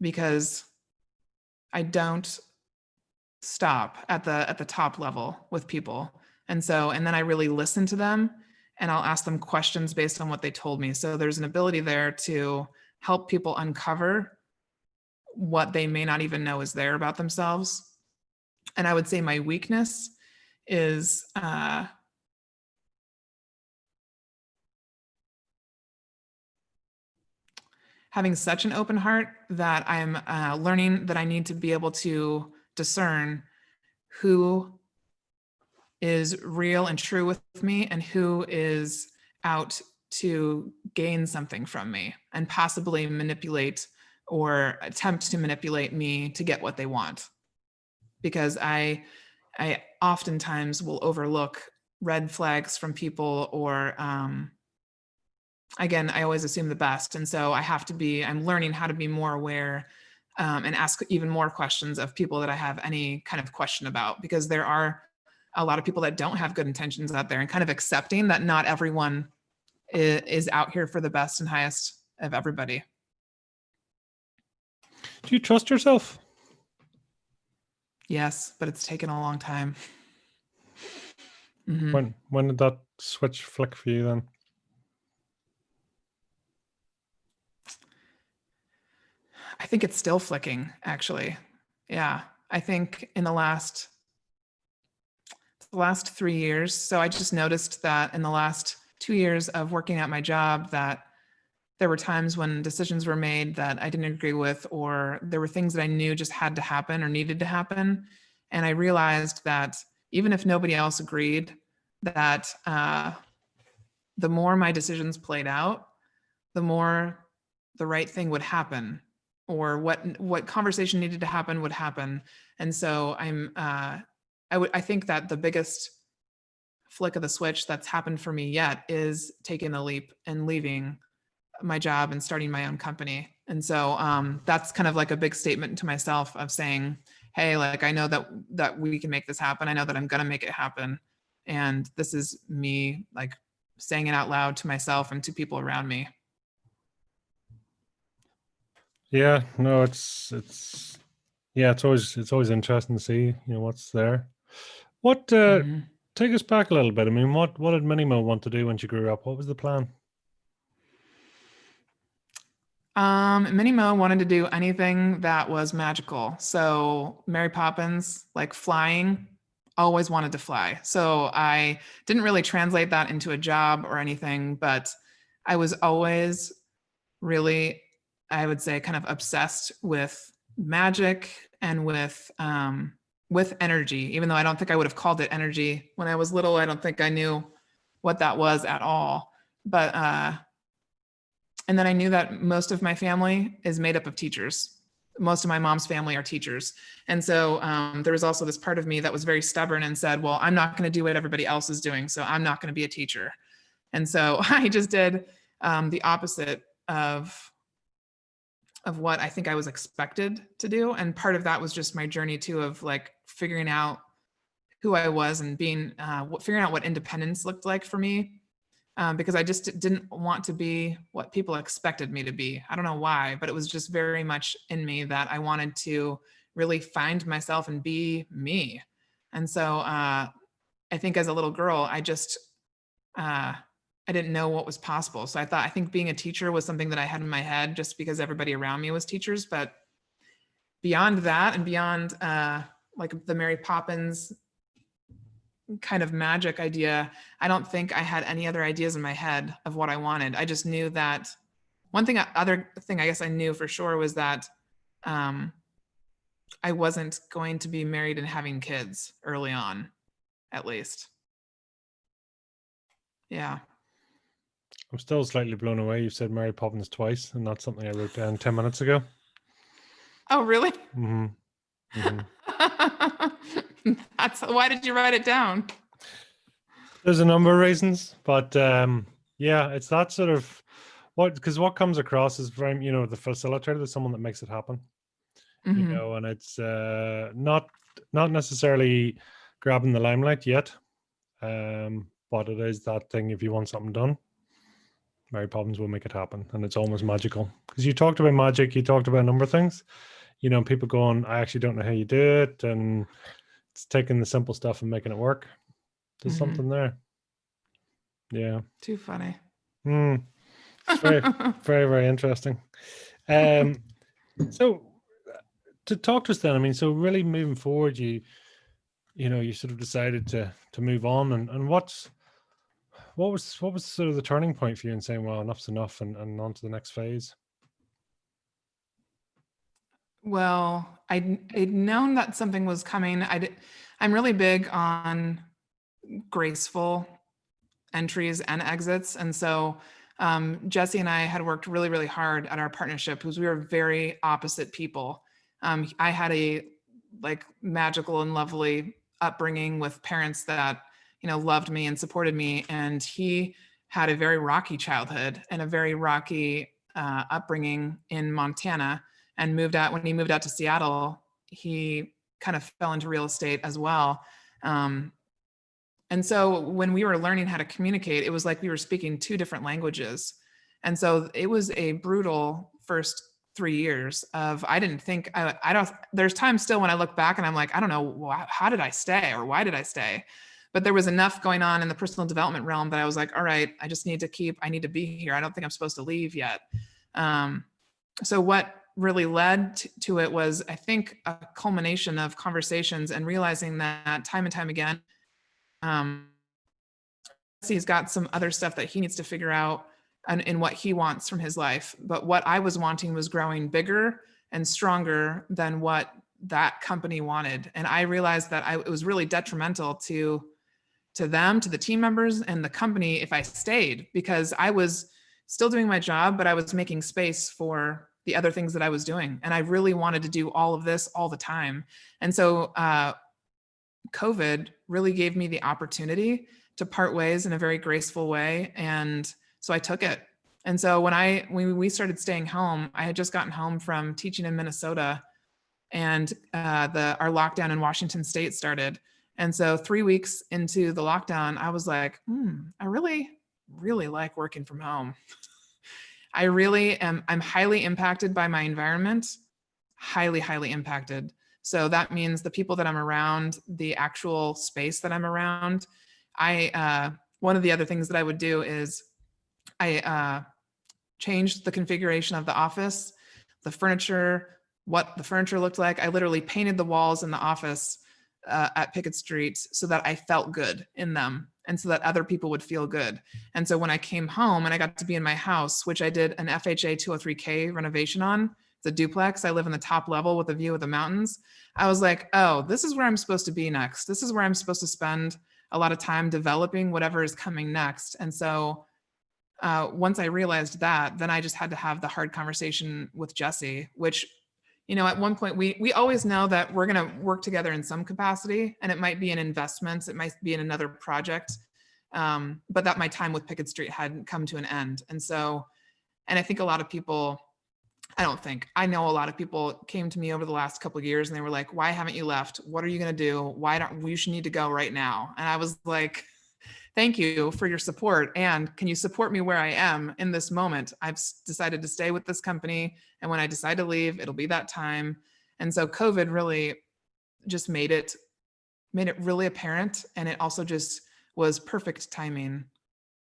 because I don't stop at the top level with people. And then I really listen to them, and I'll ask them questions based on what they told me. So there's an ability there to help people uncover what they may not even know is there about themselves. And I would say my weakness is having such an open heart that I'm learning that I need to be able to discern who is real and true with me and who is out to gain something from me and possibly manipulate or attempt to manipulate me to get what they want. Because I oftentimes will overlook red flags from people, or again, I always assume the best. And so I'm learning how to be more aware and ask even more questions of people that I have any kind of question about, because there are a lot of people that don't have good intentions out there, and kind of accepting that not everyone is out here for the best and highest of everybody. Do you trust yourself? Yes, but it's taken a long time. Mm-hmm. When did that switch flick for you then? I think it's still flicking, actually. Yeah, I think in the last 3 years. So I just noticed that in the last 2 years of working at my job, that there were times when decisions were made that I didn't agree with, or there were things that I knew just had to happen or needed to happen. And I realized that even if nobody else agreed, that the more my decisions played out, the more the right thing would happen, or what conversation needed to happen would happen. And so I think that the biggest flick of the switch that's happened for me yet is taking the leap and leaving my job and starting my own company. And so that's kind of like a big statement to myself of saying, hey, like, I know that we can make this happen. I know that I'm going to make it happen. And this is me like saying it out loud to myself and to people around me. Yeah, no, it's always interesting to see, what's there. What take us back a little bit. I mean, what did Minimo want to do when she grew up? What was the plan? Minnie Mo wanted to do anything that was magical. So Mary Poppins, like flying, always wanted to fly. So I didn't really translate that into a job or anything, but I was always really, I would say, kind of obsessed with magic and with energy, even though I don't think I would have called it energy when I was little. I don't think I knew what that was at all. But and then I knew that most of my family is made up of teachers. Most of my mom's family are teachers. And so there was also this part of me that was very stubborn and said, well, I'm not going to do what everybody else is doing, so I'm not going to be a teacher. And so I just did the opposite of what I think I was expected to do. And part of that was just my journey too, of like figuring out who I was and being, figuring out what independence looked like for me. Because I just didn't want to be what people expected me to be. I don't know why, but it was just very much in me that I wanted to really find myself and be me. And so I think as a little girl, I just, I didn't know what was possible. So I think being a teacher was something that I had in my head just because everybody around me was teachers. But beyond that, and beyond like the Mary Poppins kind of magic idea, I don't think I had any other ideas in my head of what I wanted. I just knew that other thing I guess I knew for sure was that I wasn't going to be married and having kids early on, at least. Yeah. I'm still slightly blown away. You said Mary Poppins twice, and that's something I wrote down 10 minutes ago. Oh, really? Mm-hmm. Mm-hmm. Why did you write it down? There's a number of reasons, but yeah, it's that sort of because what comes across is very, the facilitator is someone that makes it happen, Mm-hmm. and it's not necessarily grabbing the limelight yet, but it is that thing. If you want something done, Mary Poppins will make it happen, and it's almost magical. Because you talked about magic, you talked about a number of things, people going, I actually don't know how you do it, and it's taking the simple stuff and making it work. There's something there. Yeah. Too funny. It's very, very, very interesting. So to talk to us then, I mean, so really moving forward, you sort of decided to move on, and what was sort of the turning point for you in saying, well, enough's enough, and on to the next phase? Well, I'd known that something was coming. I'm really big on graceful entries and exits. And so Jesse and I had worked really, really hard at our partnership because we were very opposite people. I had a magical and lovely upbringing with parents that, loved me and supported me. And he had a very rocky childhood and a very rocky upbringing in Montana, and when he moved out to Seattle, he kind of fell into real estate as well. And so when we were learning how to communicate, it was like we were speaking two different languages. And so it was a brutal first 3 years of, I didn't think, I don't, there's times still when I look back and I'm like, I don't know, how did I stay or why did I stay? But there was enough going on in the personal development realm that I was like, all right, I need to be here. I don't think I'm supposed to leave yet. So what really led to it was, I think, a culmination of conversations and realizing that time and time again, he's got some other stuff that he needs to figure out in what he wants from his life. But what I was wanting was growing bigger and stronger than what that company wanted. And I realized that it was really detrimental to them, to the team members and the company if I stayed, because I was still doing my job, but I was making space for the other things that I was doing. And I really wanted to do all of this all the time. And so COVID really gave me the opportunity to part ways in a very graceful way. And so I took it. And so when we started staying home, I had just gotten home from teaching in Minnesota, and our lockdown in Washington State started. And so 3 weeks into the lockdown, I was like, I really, really like working from home. I really am. I'm highly impacted by my environment, highly, highly impacted. So that means the people that I'm around, the actual space that I'm around. One of the other things that I would do is I changed the configuration of the office, the furniture, what the furniture looked like. I literally painted the walls in the office at Pickett Street so that I felt good in them, and so that other people would feel good. And so when I came home and I got to be in my house, which I did an FHA 203K renovation on, it's a duplex. I live in the top level with a view of the mountains. I was like, oh, this is where I'm supposed to be next. This is where I'm supposed to spend a lot of time developing whatever is coming next. And so once I realized that, then I just had to have the hard conversation with Jesse, which, at one point we always know that we're going to work together in some capacity, and it might be in investments, it might be in another project, but that my time with Pickett Street had come to an end. And so, and I think a lot of people, I know a lot of people came to me over the last couple of years and they were like, why haven't you left? What are you going to do? Why don't you should need to go right now? And I was like, thank you for your support. And can you support me where I am in this moment? I've decided to stay with this company. And when I decide to leave, it'll be that time. And so COVID really just made it really apparent. And it also just was perfect timing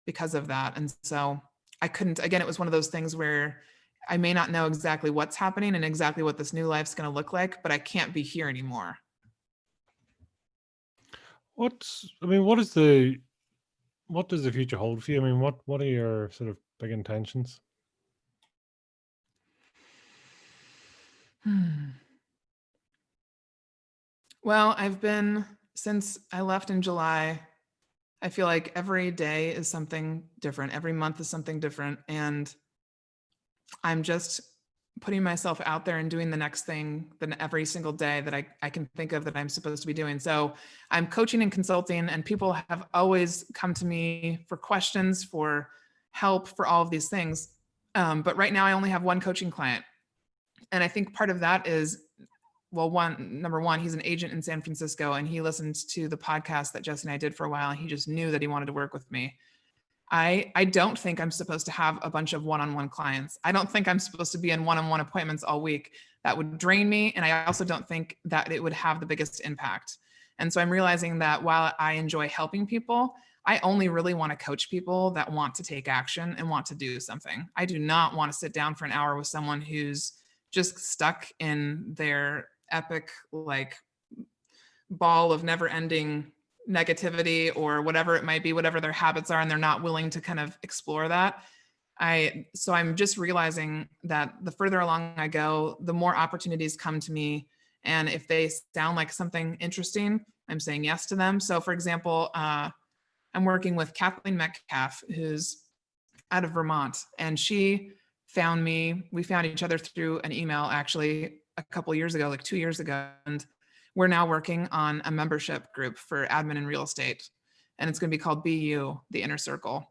because of that. And so again, it was one of those things where I may not know exactly what's happening and exactly what this new life's going to look like, but I can't be here anymore. What does the future hold for you? I mean, what are your sort of big intentions? Well, since I left in July, I feel like every day is something different. Every month is something different. And I'm just putting myself out there and doing the next thing than every single day that I can think of that I'm supposed to be doing. So I'm coaching and consulting, and people have always come to me for questions, for help, for all of these things. But right now I only have one coaching client. And I think part of that is, well, number one, he's an agent in San Francisco, and he listened to the podcast that Jesse and I did for a while, and he just knew that he wanted to work with me. I don't think I'm supposed to have a bunch of one-on-one clients. I don't think I'm supposed to be in one-on-one appointments all week. That would drain me. And I also don't think that it would have the biggest impact. And so I'm realizing that while I enjoy helping people, I only really want to coach people that want to take action and want to do something. I do not want to sit down for an hour with someone who's just stuck in their epic, like, ball of never ending negativity or whatever it might be, whatever their habits are, and they're not willing to kind of explore that. So I'm just realizing that the further along I go, the more opportunities come to me. And if they sound like something interesting, I'm saying yes to them. So for example, I'm working with Kathleen Metcalf, who's out of Vermont, and she found me. We found each other through an email, actually, a couple years ago, like 2 years ago. And we're now working on a membership group for admin and real estate. And it's going to be called BU, the Inner Circle.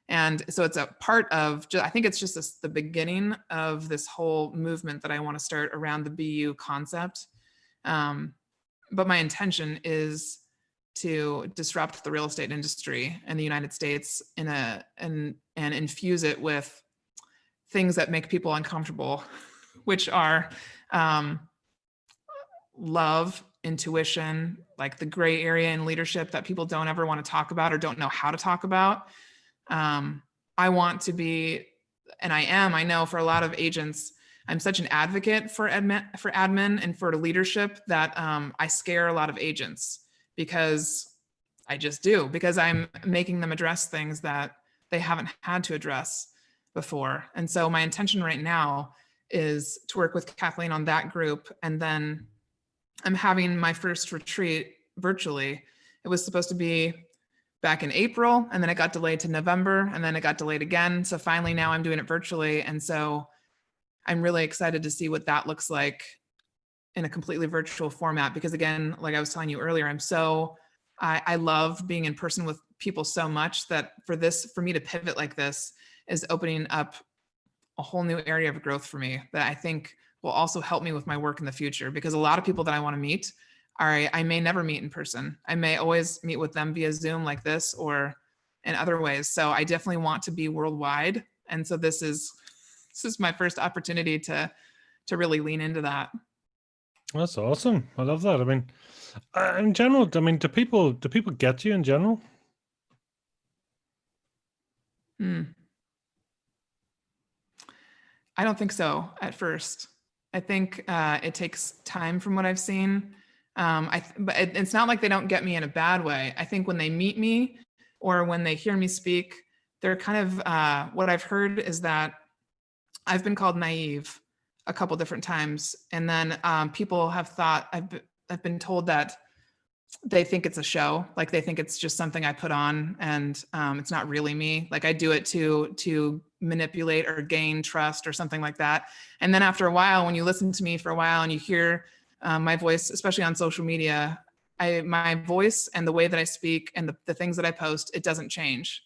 And so it's a part of, I think it's just the beginning of this whole movement that I want to start around the BU concept. But my intention is to disrupt the real estate industry in the United States and infuse it with things that make people uncomfortable, which are love, intuition, like the gray area in leadership that people don't ever want to talk about or don't know how to talk about. I want to be, and I know for a lot of agents, I'm such an advocate for admin and for leadership that I scare a lot of agents, because I just do, because I'm making them address things that they haven't had to address before. And so my intention right now is to work with Kathleen on that group. And then I'm having my first retreat virtually. It was supposed to be back in April, and then it got delayed to November, and then it got delayed again. So finally now I'm doing it virtually. And so I'm really excited to see what that looks like in a completely virtual format, because again, like I was telling you earlier, I love being in person with people so much that for me to pivot like this is opening up a whole new area of growth for me that I think will also help me with my work in the future. Because a lot of people that I want to meet I may never meet in person. I may always meet with them via Zoom like this or in other ways. So I definitely want to be worldwide. And so this is my first opportunity to really lean into that. That's awesome. I love that. I mean, in general, I mean, do people get you in general? I don't think so at first. I think it takes time from what I've seen. But it's not like they don't get me in a bad way. I think when they meet me or when they hear me speak, they're kind of, what I've heard is that I've been called naive a couple different times. And then people have thought, I've been told that they think it's a show, like they think it's just something I put on and it's not really me. Like I do it to manipulate or gain trust or something like that. And then after a while, when you listen to me for a while and you hear my voice, especially on social media, my voice and the way that I speak and the things that I post, it doesn't change.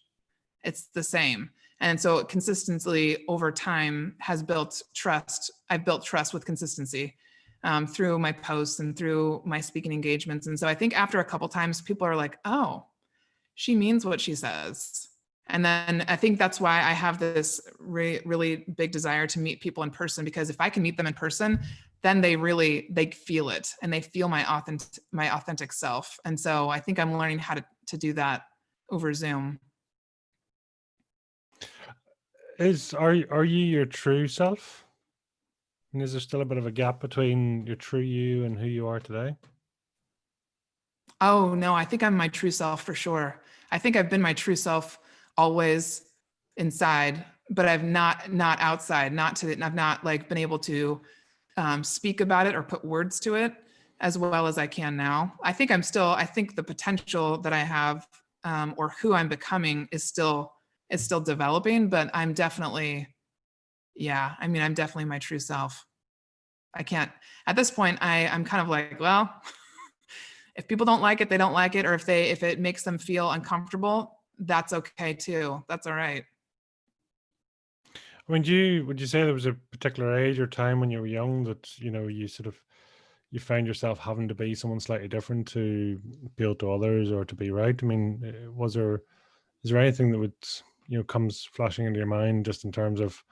It's the same. And so consistently over time has built trust. I've built trust with consistency through my posts and through my speaking engagements. And so I think after a couple times, people are like, oh, she means what she says. And then I think that's why I have this really big desire to meet people in person, because if I can meet them in person, then they feel it and they feel my authentic self. And so I think I'm learning how to do that over Zoom. Are you your true self? And is there still a bit of a gap between your true you and who you are today? Oh no, I think I'm my true self for sure. I think I've been my true self always inside, but I've not outside, I've not like been able to speak about it or put words to it as well as I can now. I think the potential that I have or who I'm becoming is still developing, but I'm definitely, Yeah, I mean, I'm definitely my true self. I can't, at this point, I'm kind of like, well, if people don't like it, they don't like it. Or if it makes them feel uncomfortable, that's okay too. That's all right. I mean, would you say there was a particular age or time when you were young that, you found yourself having to be someone slightly different to appeal to others or to be right? I mean, is there anything that would, comes flashing into your mind just in terms of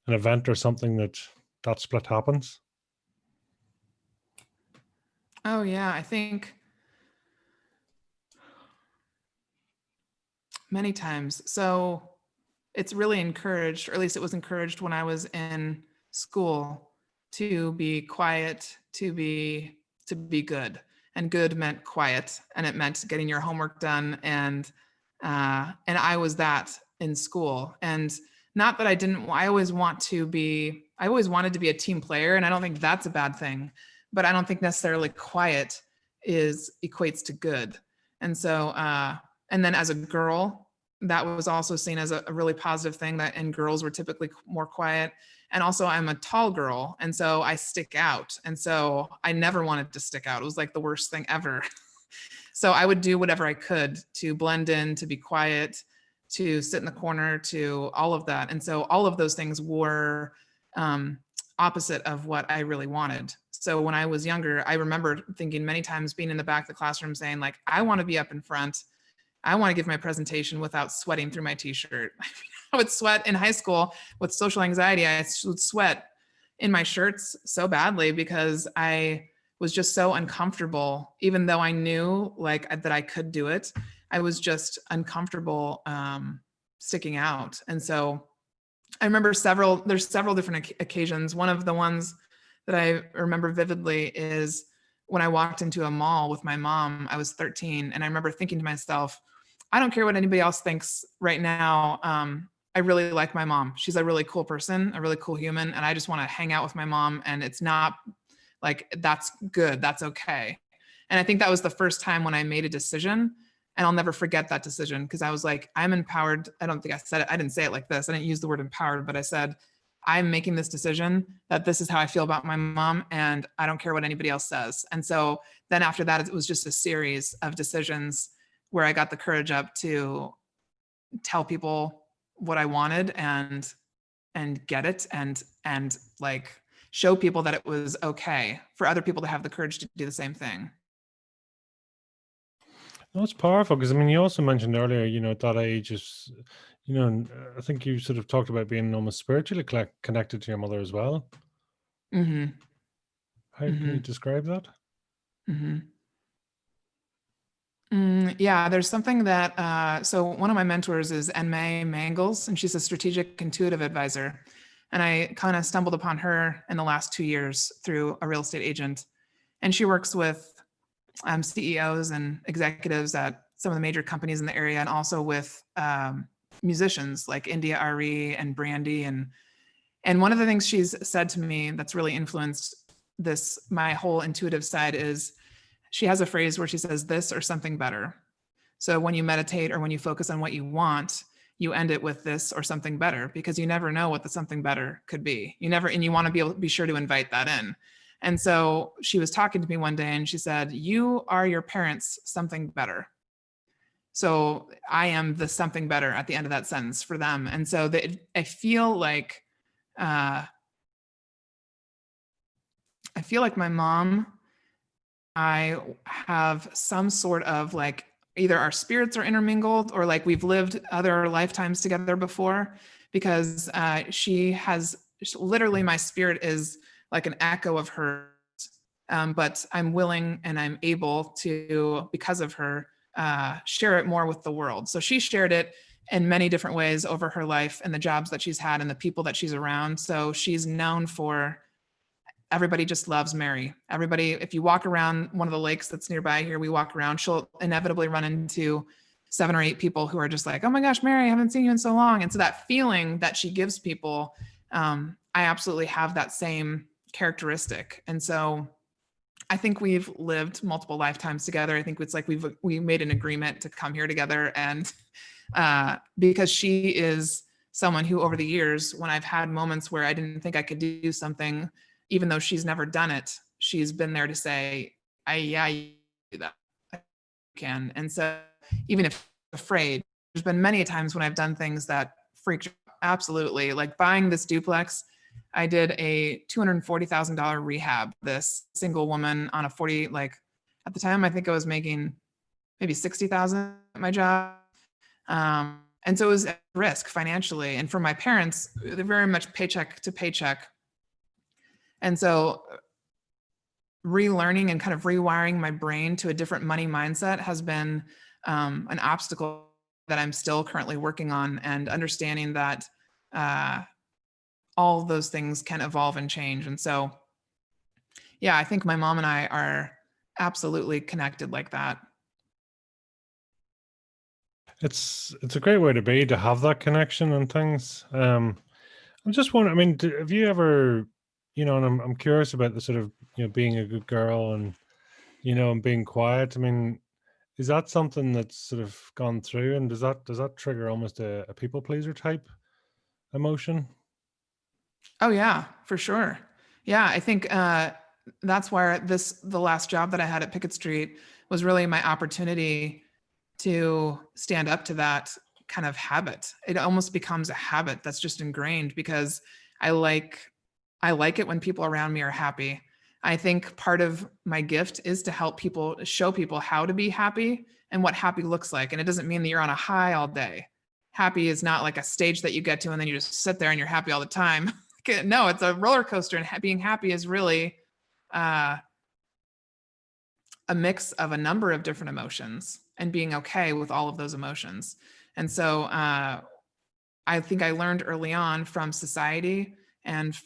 an event or something that split happens? Oh yeah, I think many times. So it's really encouraged, or at least it was encouraged when I was in school, to be quiet, to be good. And good meant quiet, and it meant getting your homework done. And I was that in school. And not that I always wanted to be a team player, and I don't think that's a bad thing, but I don't think necessarily quiet equates to good. And so, and then as a girl, that was also seen as a really positive thing, and girls were typically more quiet. And also I'm a tall girl, and so I stick out. And so I never wanted to stick out. It was like the worst thing ever. So I would do whatever I could to blend in, to be quiet, to sit in the corner, to all of that. And so all of those things were opposite of what I really wanted. So when I was younger, I remember thinking many times, being in the back of the classroom saying, like, I want to be up in front. I want to give my presentation without sweating through my t-shirt. I would sweat in high school with social anxiety. I would sweat in my shirts so badly because I was just so uncomfortable, even though I knew that I could do it. I was just uncomfortable sticking out. And so I remember there's several different occasions. One of the ones that I remember vividly is when I walked into a mall with my mom. I was 13, and I remember thinking to myself, I don't care what anybody else thinks right now. I really like my mom. She's a really cool person, a really cool human, and I just want to hang out with my mom. And it's not like, that's good, that's okay. And I think that was the first time when I made a decision, and I'll never forget that decision, because I was like, I'm empowered. I don't think I said it. I didn't say it like this. I didn't use the word empowered, but I said, I'm making this decision that this is how I feel about my mom, and I don't care what anybody else says. And so then after that, it was just a series of decisions where I got the courage up to tell people what I wanted and get it, and like show people that it was okay for other people to have the courage to do the same thing. No, it's powerful because, I mean, you also mentioned earlier, at that age is, I think you sort of talked about being almost spiritually connected to your mother as well. Mm-hmm. How can you describe that? Mm-hmm. Yeah, there's something that, so one of my mentors is Enmei Mangles, and she's a strategic intuitive advisor. And I kind of stumbled upon her in the last 2 years through a real estate agent. And she works with CEOs and executives at some of the major companies in the area, and also with musicians like India Ari and Brandy. And one of the things she's said to me that's really influenced my whole intuitive side, is she has a phrase where she says, this or something better. So when you meditate or when you focus on what you want, you end it with this or something better, because you never know what the something better could be. And you want to be sure to invite that in. And so she was talking to me one day, and she said, you are your parents' something better. So I am the something better at the end of that sentence for them. And so I feel like my mom, I have some sort of like, either our spirits are intermingled, or like we've lived other lifetimes together before, because literally, my spirit is like an echo of hers. But I'm willing and I'm able to, because of her, share it more with the world. So she shared it in many different ways over her life, and the jobs that she's had and the people that she's around. So she's known for, everybody just loves Mary. Everybody, if you walk around one of the lakes that's nearby here, we walk around, she'll inevitably run into 7 or 8 people who are just like, oh my gosh, Mary, I haven't seen you in so long. And so that feeling that she gives people, I absolutely have that same characteristic. And so I think we've lived multiple lifetimes together. I think it's like we made an agreement to come here together, and because she is someone who over the years, when I've had moments where I didn't think I could do something, even though she's never done it, she's been there to say, yeah, you do that. I can. And so even if I'm afraid, there's been many times when I've done things that freaked absolutely, like buying this duplex. I did a $240,000 rehab, this single woman on a 40, like at the time, I think I was making maybe 60,000 at my job. And so it was at risk financially. And for my parents, they're very much paycheck to paycheck. And so relearning and kind of rewiring my brain to a different money mindset has been an obstacle that I'm still currently working on, and understanding that all of those things can evolve and change. And so, yeah, I think my mom and I are absolutely connected like that. It's a great way to be, to have that connection and things. I'm just wondering, I mean, have you ever, and I'm curious about the sort of, being a good girl and, and being quiet. I mean, is that something that's sort of gone through, and does that trigger almost a people pleaser type emotion? Oh yeah, for sure. Yeah, I think that's where the last job that I had at Pickett Street was really my opportunity to stand up to that kind of habit. It almost becomes a habit that's just ingrained, because I like it when people around me are happy. I think part of my gift is to help people, show people how to be happy and what happy looks like. And it doesn't mean that you're on a high all day. Happy is not like a stage that you get to and then you just sit there and you're happy all the time. No, it's a roller coaster, and being happy is really a mix of a number of different emotions and being okay with all of those emotions. And so I think I learned early on from society and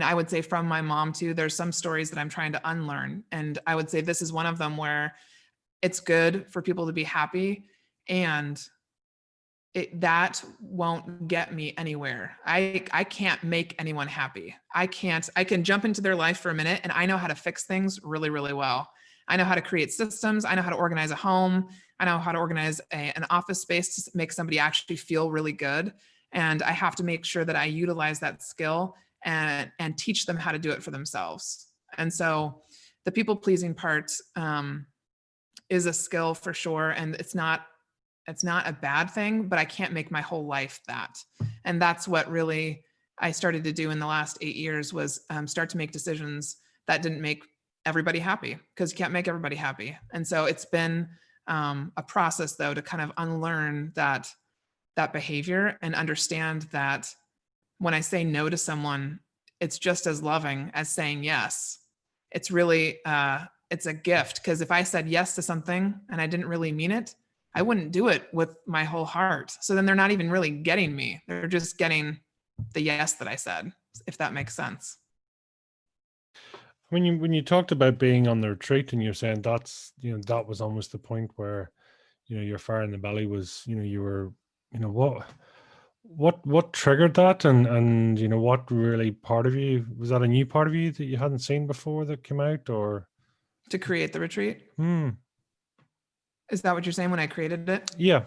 I would say from my mom too. There's some stories that I'm trying to unlearn. And I would say this is one of them, where it's good for people to be happy, and that won't get me anywhere. I can't make anyone happy. I can jump into their life for a minute, and I know how to fix things really, really well. I know how to create systems. I know how to organize a home. I know how to organize an office space to make somebody actually feel really good. And I have to make sure that I utilize that skill and teach them how to do it for themselves. And so the people pleasing part is a skill for sure. And it's not a bad thing, but I can't make my whole life that. And that's what really I started to do in the last 8 years, was start to make decisions that didn't make everybody happy, because you can't make everybody happy. And so it's been a process, though, to kind of unlearn that behavior and understand that when I say no to someone, it's just as loving as saying yes. It's really, it's a gift, because if I said yes to something and I didn't really mean it, I wouldn't do it with my whole heart. So then they're not even really getting me. They're just getting the yes that I said, if that makes sense. When you talked about being on the retreat, and you're saying that's, that was almost the point where, your fire in the belly was, you were, what triggered that, and what really part of you, was that a new part of you that you hadn't seen before that came out, or to create the retreat? Is that what you're saying, when I created it? Yeah.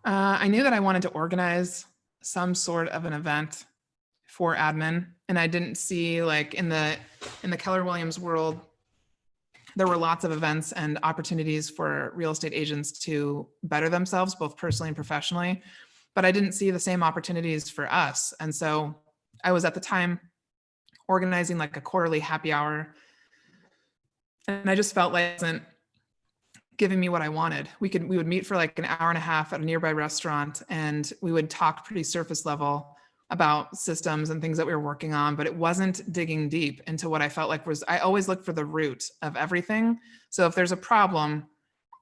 I knew that I wanted to organize some sort of an event for admin, and I didn't see, like, in the Keller Williams world, there were lots of events and opportunities for real estate agents to better themselves, both personally and professionally, but I didn't see the same opportunities for us. And so I was at the time organizing like a quarterly happy hour, and I just felt like it wasn't giving me what I wanted. We would meet for like an hour and a half at a nearby restaurant, and we would talk pretty surface level about systems and things that we were working on, but it wasn't digging deep into what I felt like was, I always look for the root of everything. So if there's a problem,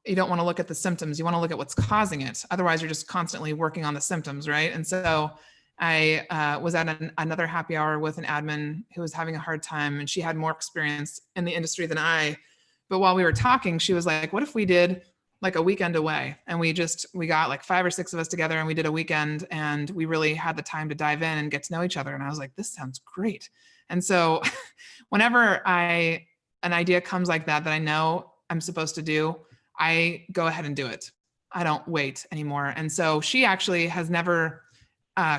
you don't want to look at the symptoms. You want to look at what's causing it. Otherwise, you're just constantly working on the symptoms, right? And so I was at another happy hour with an admin who was having a hard time, and she had more experience in the industry than I. But while we were talking, she was like, what if we did like a weekend away? And we got like 5 or 6 of us together, and we did a weekend, and we really had the time to dive in and get to know each other. And I was like, this sounds great. And so whenever an idea comes like that I know I'm supposed to do, I go ahead and do it. I don't wait anymore. And so she actually has never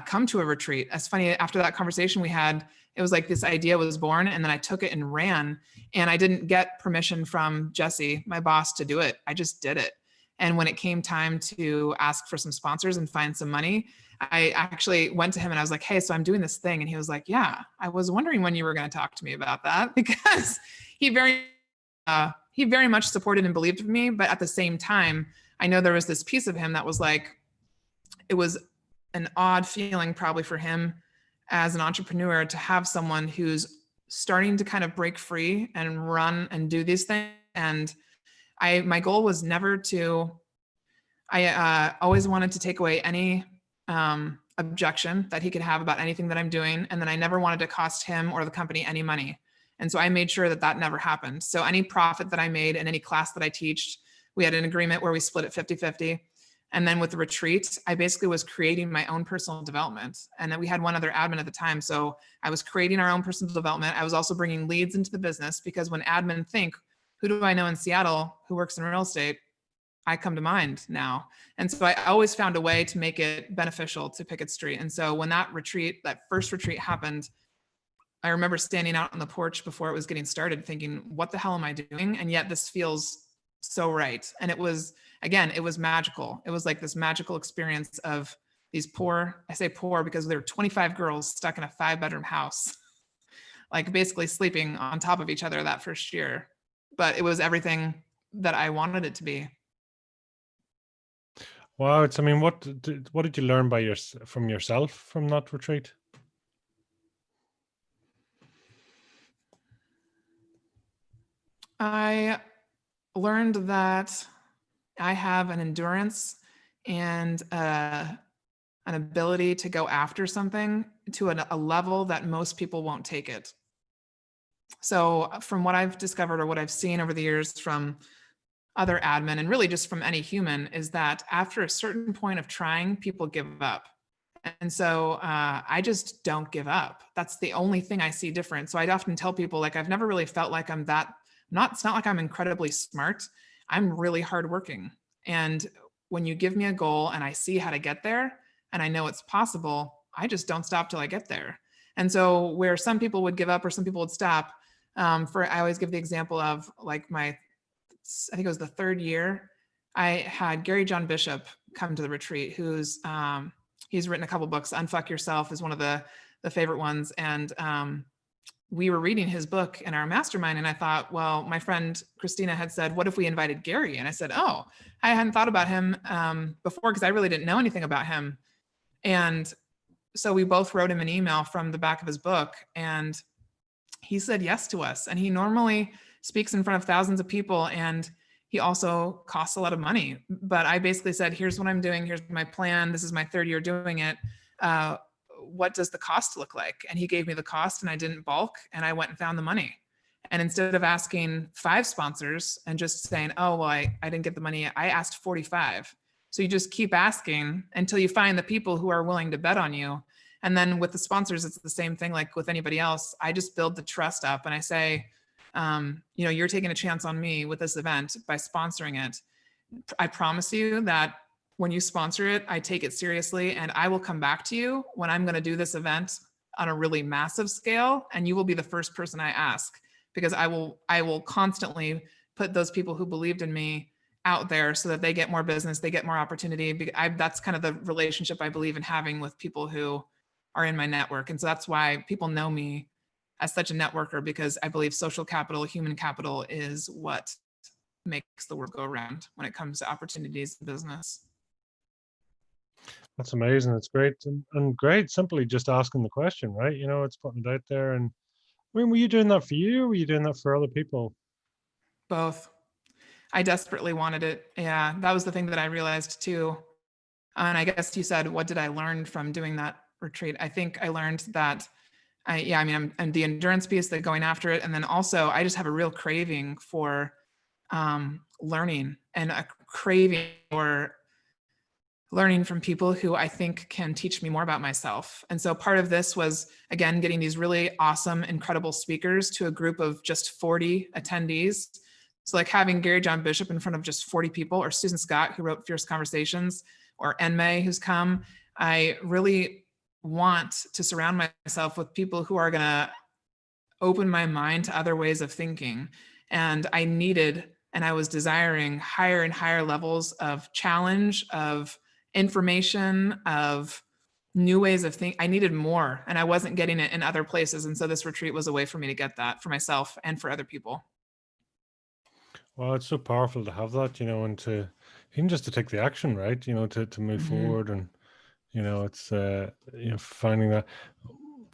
come to a retreat. It's funny, after that conversation we had, it was like this idea was born, and then I took it and ran, and I didn't get permission from Jesse, my boss, to do it. I just did it. And when it came time to ask for some sponsors and find some money, I actually went to him and I was like, hey, so I'm doing this thing. And he was like, yeah, I was wondering when you were going to talk to me about that, because he very much supported and believed in me. But at the same time, I know there was this piece of him that was like, it was an odd feeling probably for him as an entrepreneur to have someone who's starting to kind of break free and run and do these things. And my goal was never to, I always wanted to take away any objection that he could have about anything that I'm doing. And then I never wanted to cost him or the company any money. And so I made sure that that never happened. So any profit that I made in any class that I teached, we had an agreement where we split it 50-50. And then with the retreat, I basically was creating my own personal development. And then we had one other admin at the time. So I was creating our own personal development. I was also bringing leads into the business, because when admin think, who do I know in Seattle who works in real estate? I come to mind now. And so I always found a way to make it beneficial to Pickett Street. And so when that first retreat happened, I remember standing out on the porch before it was getting started thinking, what the hell am I doing? And yet this feels so right. And it was, again, it was magical. It was like this magical experience of these poor, I say poor because there were 25 girls stuck in a 5-bedroom house, like basically sleeping on top of each other that first year. But it was everything that I wanted it to be. Wow. I mean, what did you learn from yourself from that retreat? I learned that I have an endurance and an ability to go after something to a level that most people won't take it. So from what I've discovered or what I've seen over the years from other admin and really just from any human is that after a certain point of trying, people give up. And so I just don't give up. That's the only thing I see different. So I'd often tell people, like, I've never really felt like I'm that, it's not like I'm incredibly smart. I'm really hardworking. And when you give me a goal and I see how to get there and I know it's possible, I just don't stop till I get there. And so where some people would give up or some people would stop, I always give the example of like I think it was the 3rd year, I had Gary John Bishop come to the retreat, who's, he's written a couple books. Unfuck Yourself is one of the favorite ones. And we were reading his book in our mastermind. And I thought, well, my friend Christina had said, what if we invited Gary? And I said, oh, I hadn't thought about him before because I really didn't know anything about him. And so we both wrote him an email from the back of his book, and he said yes to us. And he normally speaks in front of thousands of people, and he also costs a lot of money. But I basically said, here's what I'm doing. Here's my plan. This is my 3rd year doing it. What does the cost look like? And he gave me the cost, and I didn't balk, and I went and found the money. And instead of asking 5 sponsors and just saying, oh, well, I didn't get the money, I asked 45. So you just keep asking until you find the people who are willing to bet on you. And then with the sponsors, it's the same thing like with anybody else. I just build the trust up and I say, you're taking a chance on me with this event by sponsoring it. I promise you that when you sponsor it, I take it seriously, and I will come back to you when I'm going to do this event on a really massive scale, and you will be the first person I ask, because I will constantly put those people who believed in me out there so that they get more business, they get more opportunity. That's kind of the relationship I believe in having with people who are in my network. And so that's why people know me as such a networker, because I believe social capital, human capital is what makes the world go around when it comes to opportunities in business. That's amazing. It's great. And great, simply just asking the question, right? It's putting it out there. And I mean, were you doing that for you? Or were you doing that for other people? Both. I desperately wanted it. Yeah, that was the thing that I realized too. And I guess you said, what did I learn from doing that retreat? I think I learned that I'm the endurance piece, that going after it. And then also I just have a real craving for learning, and a craving for learning from people who I think can teach me more about myself. And so part of this was, again, getting these really awesome, incredible speakers to a group of just 40 attendees So like having Gary John Bishop in front of just 40 people, or Susan Scott, who wrote Fierce Conversations, or Enmei, who's come, I really want to surround myself with people who are going to open my mind to other ways of thinking. And I needed, and I was desiring higher and higher levels of challenge, of information, of new ways of thinking. I needed more, and I wasn't getting it in other places. And so this retreat was a way for me to get that for myself and for other people. Well, it's so powerful to have that, and to even just to take the action, right? To move forward, and it's finding that.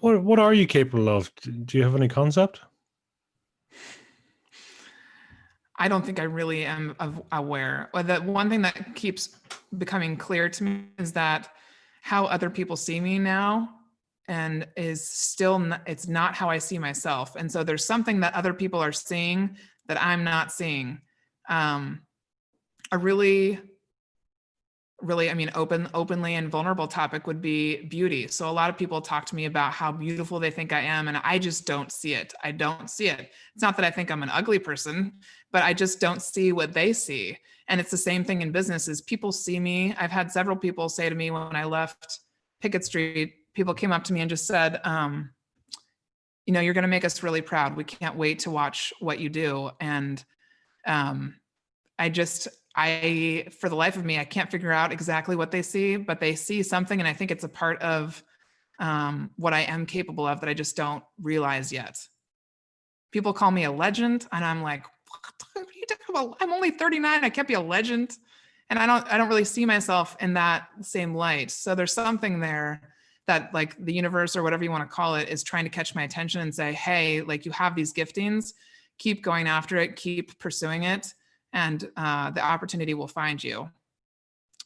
What are you capable of? Do you have any concept? I don't think I really am aware. The one thing that keeps becoming clear to me is that how other people see me now, and is still not, it's not how I see myself. And so there's something that other people are seeing that I'm not seeing. A really, I mean, openly and vulnerable topic would be beauty. So a lot of people talk to me about how beautiful they think I am, and I just don't see it. I don't see it. It's not that I think I'm an ugly person, but I just don't see what they see. And it's the same thing in business. Is people see me. I've had several people say to me when I left Pickett Street, people came up to me and just said, you're going to make us really proud. We can't wait to watch what you do. And for the life of me, I can't figure out exactly what they see, but they see something. And I think it's a part of what I am capable of that I just don't realize yet. People call me a legend, and I'm like, what are you talking about? I'm only 39. I can't be a legend. And I don't really see myself in that same light. So there's something there that, like, the universe, or whatever you want to call it, is trying to catch my attention and say, hey, like, you have these giftings, keep going after it, keep pursuing it, and the opportunity will find you.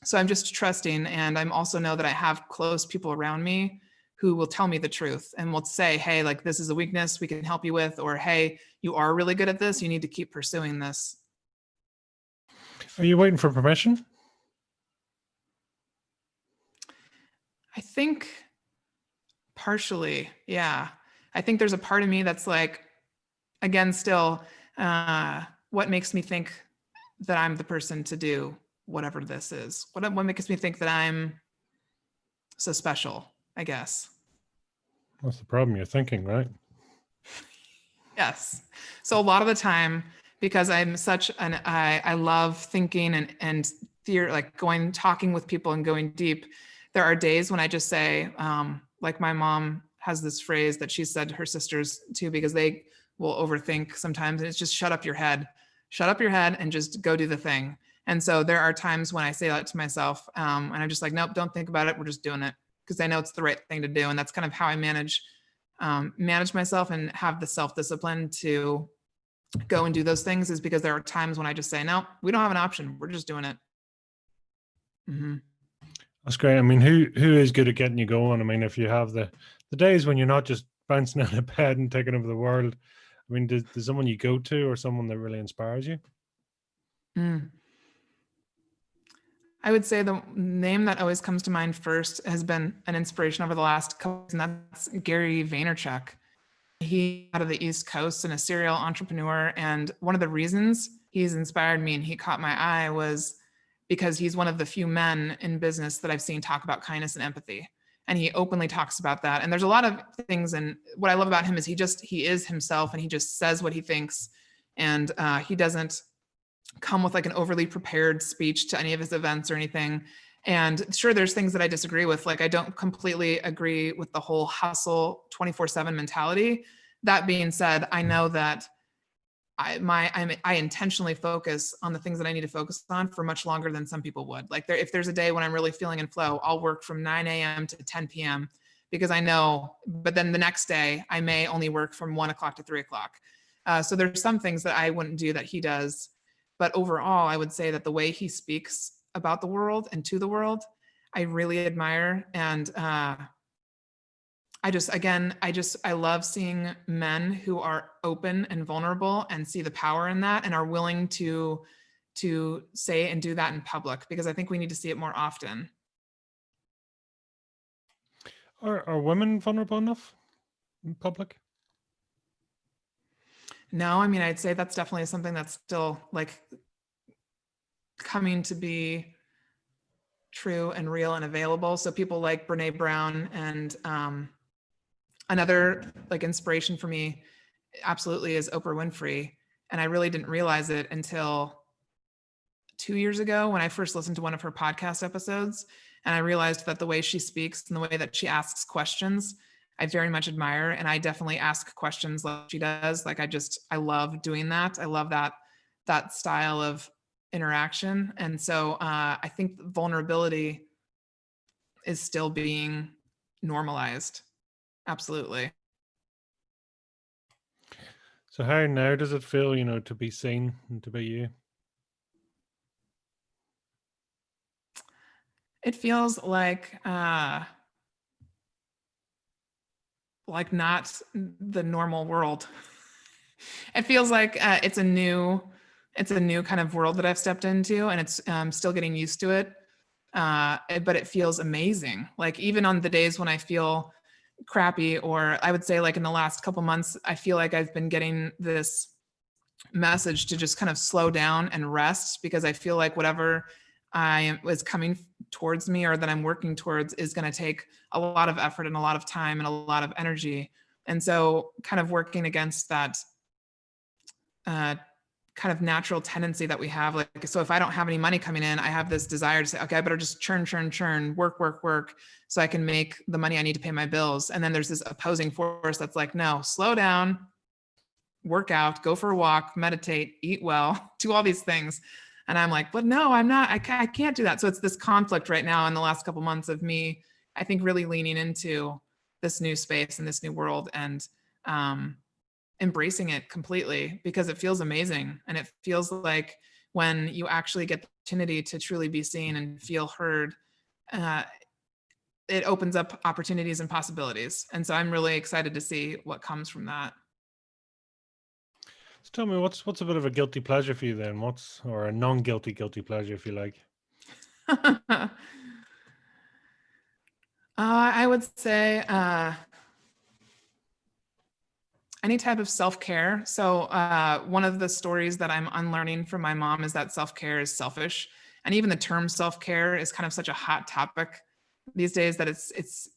So I'm just trusting, and I'm also know that I have close people around me who will tell me the truth and will say, hey, like, this is a weakness we can help you with, or hey, you are really good at this, you need to keep pursuing this. Are you waiting for permission? I think partially, yeah. I think there's a part of me that's like, again, still, what makes me think that I'm the person to do whatever this is? What makes me think that I'm so special, I guess? That's the problem. You're thinking, right? Yes. So a lot of the time, because I'm such an, I love thinking and theory, like talking with people and going deep. There are days when I just say, like, my mom has this phrase that she said to her sisters too, because they will overthink sometimes. And it's just shut up your head and just go do the thing. And so there are times when I say that to myself, and I'm just like, nope, don't think about it. We're just doing it, because I know it's the right thing to do. And that's kind of how I manage myself and have the self-discipline to go and do those things, is because there are times when I just say, no, we don't have an option. We're just doing it. Mm-hmm. That's great. I mean, who is good at getting you going? I mean, if you have the days when you're not just bouncing out of bed and taking over the world, I mean, does someone you go to, or someone that really inspires you? I would say the name that always comes to mind first has been an inspiration over the last couple years, and that's Gary Vaynerchuk. He's out of the East Coast and a serial entrepreneur. And one of the reasons he's inspired me and he caught my eye was because he's one of the few men in business that I've seen talk about kindness and empathy. And he openly talks about that. And there's a lot of things. And what I love about him is he is himself, and he just says what he thinks. And he doesn't come with like an overly prepared speech to any of his events or anything. And sure, there's things that I disagree with. Like, I don't completely agree with the whole hustle 24/7 mentality. That being said, I know that I intentionally focus on the things that I need to focus on for much longer than some people would. Like, if there's a day when I'm really feeling in flow, I'll work from 9 a.m. to 10 p.m. because I know, but then the next day I may only work from 1 o'clock to 3 o'clock. So there's some things that I wouldn't do that he does. But overall, I would say that the way he speaks about the world and to the world, I really admire. And I love seeing men who are open and vulnerable and see the power in that and are willing to say and do that in public, because I think we need to see it more often. Are women vulnerable enough in public? No, I mean, I'd say that's definitely something that's still like coming to be true and real and available. So people like Brene Brown and another like inspiration for me absolutely is Oprah Winfrey. And I really didn't realize it until 2 years ago when I first listened to one of her podcast episodes. And I realized that the way she speaks and the way that she asks questions, I very much admire. And I definitely ask questions like she does. Like I love doing that. I love that style of interaction. And so I think vulnerability is still being normalized. Absolutely. So how now does it feel, to be seen and to be you? It feels like not the normal world. It feels like it's a new kind of world that I've stepped into, and it's still getting used to it. But it feels amazing. Like even on the days when I feel crappy, or I would say like in the last couple months, I feel like I've been getting this message to just kind of slow down and rest, because I feel like whatever is coming towards me or that I'm working towards is going to take a lot of effort and a lot of time and a lot of energy. And so kind of working against that kind of natural tendency that we have. Like, so if I don't have any money coming in, I have this desire to say, okay, I better just churn, work, so I can make the money I need to pay my bills. And then there's this opposing force that's like, no, slow down, work out, go for a walk, meditate, eat well, do all these things. And I'm like, but no, I'm not, I can't do that. So it's this conflict right now in the last couple months of me, I think really leaning into this new space and this new world and embracing it completely, because it feels amazing. And it feels like when you actually get the opportunity to truly be seen and feel heard, it opens up opportunities and possibilities. And so I'm really excited to see what comes from that. So tell me, what's a bit of a guilty pleasure for you then? Or a non-guilty guilty pleasure, if you like? I would say any type of self-care. So one of the stories that I'm unlearning from my mom is that self-care is selfish. And even the term self-care is kind of such a hot topic these days that it's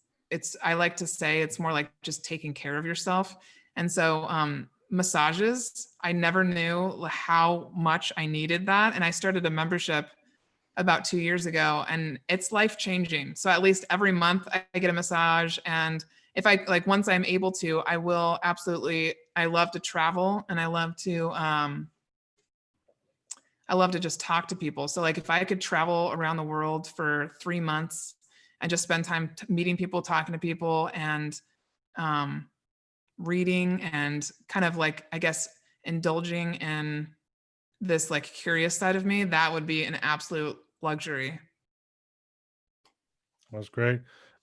I like to say it's more like just taking care of yourself. And so massages, I never knew how much I needed that. And I started a membership about 2 years ago, and it's life-changing. So at least every month I get a massage, and if I like, once I'm able to, I will absolutely. I love to travel, and I love to just talk to people. So like if I could travel around the world for 3 months and just spend time meeting people, talking to people, and reading, and kind of like, I guess, indulging in this like curious side of me, that would be an absolute luxury. That's great.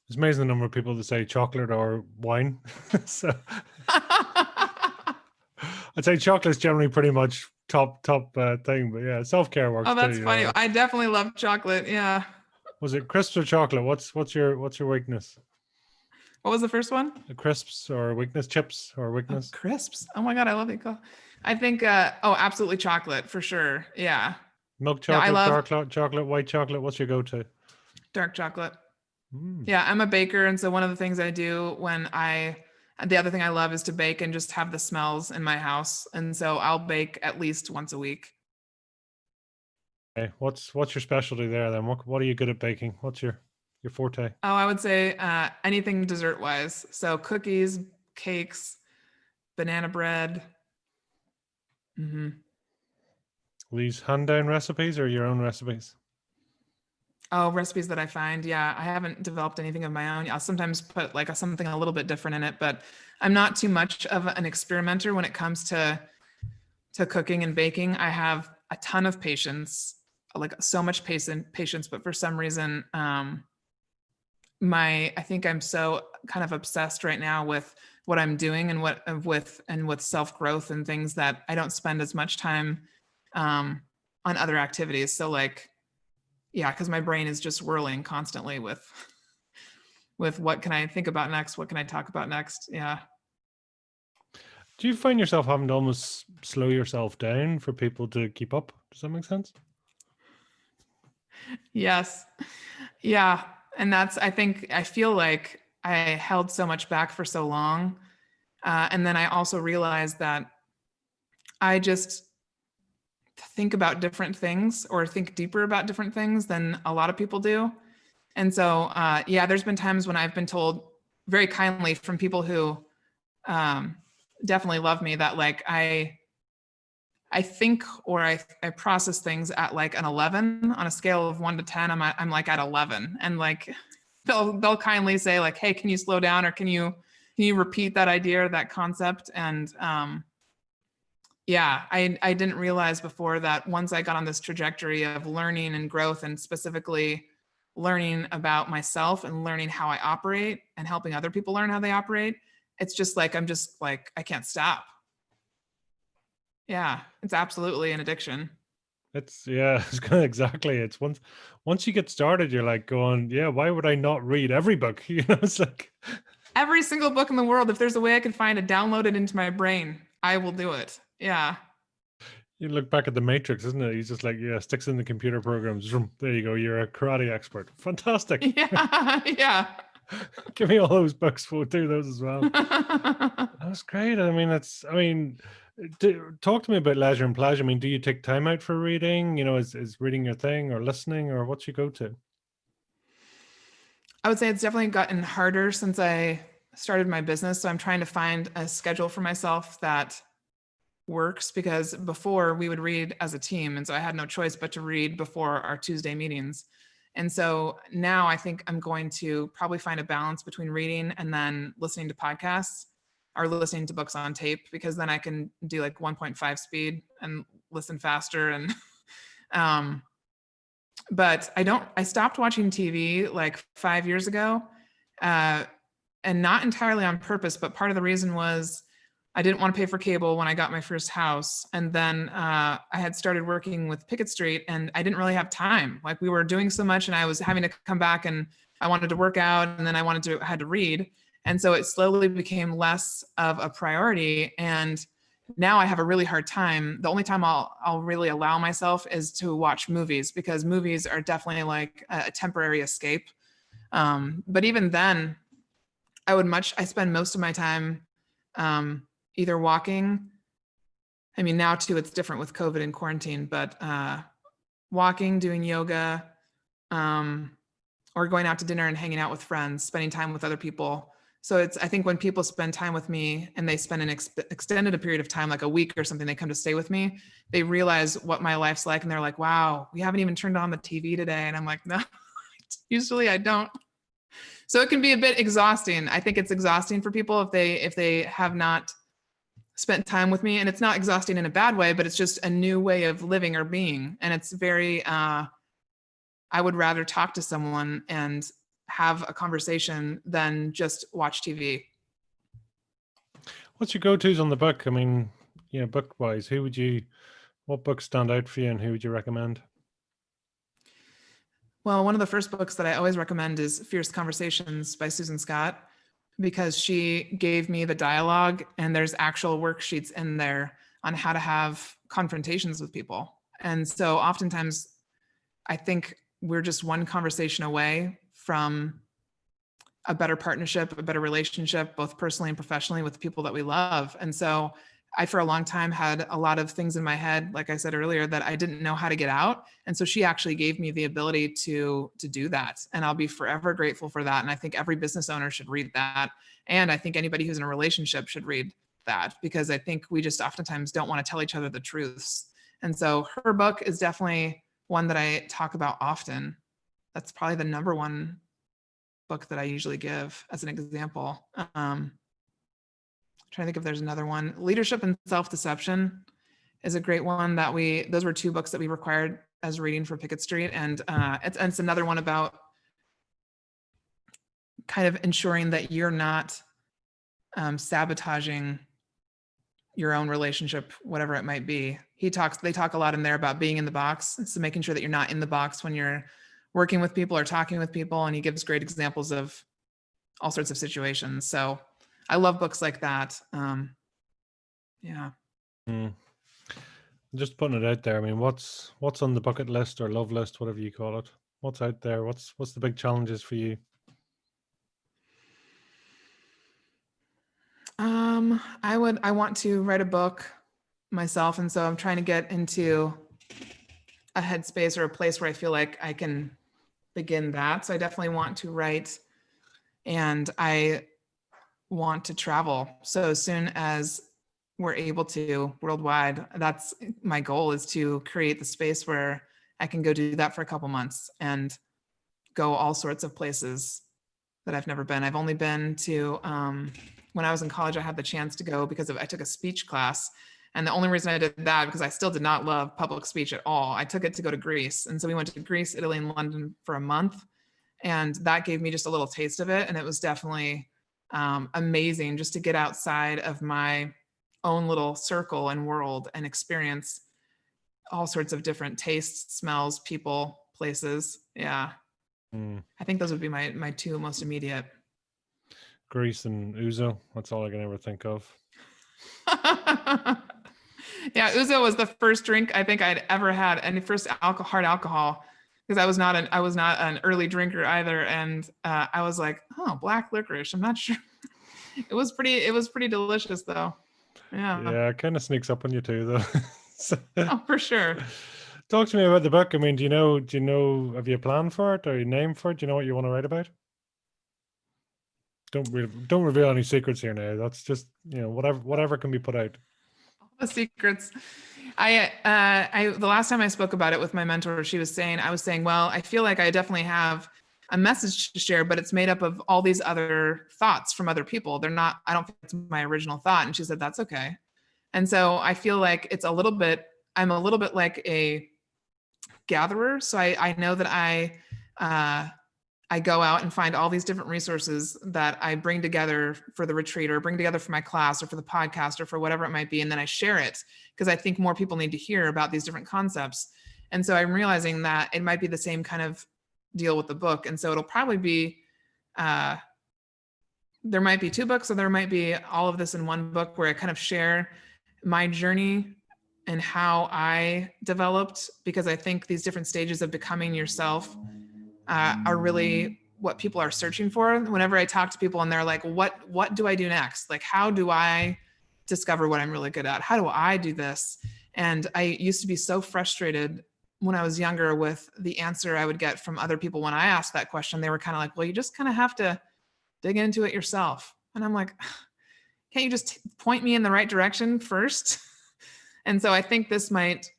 It's amazing the number of people that say chocolate or wine. So I'd say chocolate's generally pretty much top thing, but yeah, self-care works. Oh, that's too, funny. I definitely love chocolate. Yeah. Was it crisps or chocolate? What's your weakness? What was the first one? The crisps or weakness, chips or weakness? Oh, crisps. Oh my God, I love it. I think absolutely chocolate for sure. Yeah. Milk chocolate, no, dark chocolate, white chocolate. What's your go-to? Dark chocolate. Yeah, I'm a baker, and so one of the things I do the other thing I love is to bake and just have the smells in my house, and so I'll bake at least once a week. Okay, what's your specialty there then? What are you good at baking? What's your forte? Oh, I would say anything dessert wise. So cookies, cakes, banana bread. Mm-hmm. These hand-down recipes or your own recipes? Oh, recipes that I find. Yeah, I haven't developed anything of my own. I'll sometimes put like something a little bit different in it, but I'm not too much of an experimenter when it comes to cooking and baking. I have a ton of patience, like so much patience, but for some reason, I think I'm so kind of obsessed right now with what I'm doing and with self-growth and things that I don't spend as much time on other activities. So like, yeah, because my brain is just whirling constantly with what can I think about next? What can I talk about next? Yeah. Do you find yourself having to almost slow yourself down for people to keep up? Does that make sense? Yes. Yeah. And that's, I feel like I held so much back for so long. And then I also realized that I just think about different things or think deeper about different things than a lot of people do. And so, yeah, there's been times when I've been told very kindly from people who definitely love me that like I think or I process things at like an 11 on a scale of 1 to 10. I'm like at 11, and like they'll kindly say like, hey, can you slow down, or can you repeat that idea or that concept? And yeah, I didn't realize before that once I got on this trajectory of learning and growth, and specifically learning about myself and learning how I operate and helping other people learn how they operate, it's just like I'm just like I can't stop. Yeah, it's absolutely an addiction. It's it's kind of exactly. It's once you get started, you're like going, yeah, why would I not read every book? It's like every single book in the world. If there's a way I can find to download it into my brain, I will do it. Yeah. you look back at the Matrix, isn't it? He's just like, yeah, sticks in the computer programs. There you go. You're a karate expert. Fantastic. Yeah. Yeah. Give me all those books. We'll do those as well. That's great. I mean, talk to me about leisure and pleasure. I mean, do you take time out for reading? Is reading your thing, or listening, or what's your go-to? I would say it's definitely gotten harder since I started my business. So I'm trying to find a schedule for myself that works, because before we would read as a team. And so I had no choice but to read before our Tuesday meetings. And so now I think I'm going to probably find a balance between reading and then listening to podcasts or listening to books on tape, because then I can do like 1.5 speed and listen faster. And but I stopped watching TV like 5 years ago, and not entirely on purpose, but part of the reason was I didn't want to pay for cable when I got my first house. And then I had started working with Pickett Street, and I didn't really have time. Like we were doing so much and I was having to come back, and I wanted to work out, and then I had to read. And so it slowly became less of a priority. And now I have a really hard time. The only time I'll really allow myself is to watch movies, because movies are definitely like a temporary escape. But even then, I spend most of my time either walking. I mean, now too, it's different with COVID and quarantine, but walking, doing yoga, or going out to dinner and hanging out with friends, spending time with other people. So I think when people spend time with me and they spend an extended a period of time, like a week or something, they come to stay with me, they realize what my life's like. And they're like, wow, we haven't even turned on the TV today. And I'm like, no, usually I don't. So it can be a bit exhausting. I think it's exhausting for people if they have not spent time with me. And it's not exhausting in a bad way, but it's just a new way of living or being. And it's very, I would rather talk to someone and have a conversation than just watch TV. What's your go-tos on the book? I mean, book-wise, what books stand out for you, and who would you recommend? Well, one of the first books that I always recommend is Fierce Conversations by Susan Scott, because she gave me the dialogue, and there's actual worksheets in there on how to have confrontations with people. And so oftentimes I think we're just one conversation away from a better partnership, a better relationship, both personally and professionally, with the people that we love. And so I, for a long time, had a lot of things in my head, like I said earlier, that I didn't know how to get out. And so she actually gave me the ability to do that. And I'll be forever grateful for that. And I think every business owner should read that. And I think anybody who's in a relationship should read that, because I think we just oftentimes don't want to tell each other the truths. And so her book is definitely one that I talk about often. That's probably the number one book that I usually give as an example. Trying to think if there's another one. Leadership and Self-Deception is a great one that those were two books that we required as reading for Pickett Street. And it's another one about kind of ensuring that you're not sabotaging your own relationship, whatever it might be. They talk a lot in there about being in the box. So making sure that you're not in the box when you're working with people or talking with people. And he gives great examples of all sorts of situations. So I love books like that. Yeah. Just putting it out there. I mean, what's on the bucket list or love list, whatever you call it? What's out there? What's the big challenges for you? I want to write a book myself. And so I'm trying to get into a headspace or a place where I feel like I can begin that. So I definitely want to write, and I want to travel. So as soon as we're able to worldwide, that's my goal, is to create the space where I can go do that for a couple months and go all sorts of places that I've never been. I've only been to, when I was in college, I had the chance to go because I took a speech class. And the only reason I did that, because I still did not love public speech at all, I took it to go to Greece. And so we went to Greece, Italy, and London for a month. And that gave me just a little taste of it. And it was definitely amazing just to get outside of my own little circle and world and experience all sorts of different tastes, smells, people, places. Yeah. I think those would be my two most immediate. Greece and ouzo. That's all I can ever think of. Yeah, ouzo was the first drink I think I'd ever had, and the first hard alcohol, because I was not an early drinker either, and I was like, oh, black licorice. I'm not sure. It was pretty delicious though. Yeah, it kind of sneaks up on you too, though. So, oh, for sure. Talk to me about the book. I mean, do you know, have you a plan for it or a name for it? Do you know what you want to write about? Don't reveal any secrets here now. That's just, whatever can be put out. All the secrets. The last time I spoke about it with my mentor, I was saying, well, I feel like I definitely have a message to share, but it's made up of all these other thoughts from other people. I don't think it's my original thought. And she said, that's okay. And so I feel like I'm a little bit like a gatherer. So I know that I go out and find all these different resources that I bring together for the retreat, or bring together for my class, or for the podcast, or for whatever it might be. And then I share it because I think more people need to hear about these different concepts. And so I'm realizing that it might be the same kind of deal with the book. And so it'll probably be, there might be two books, or there might be all of this in one book, where I kind of share my journey and how I developed, because I think these different stages of becoming yourself are really what people are searching for. Whenever I talk to people and they're like, what do I do next? Like, how do I discover what I'm really good at? How do I do this? And I used to be so frustrated when I was younger with the answer I would get from other people when I asked that question. They were kind of like, well, you just kind of have to dig into it yourself. And I'm like, can't you just point me in the right direction first? And so I think this might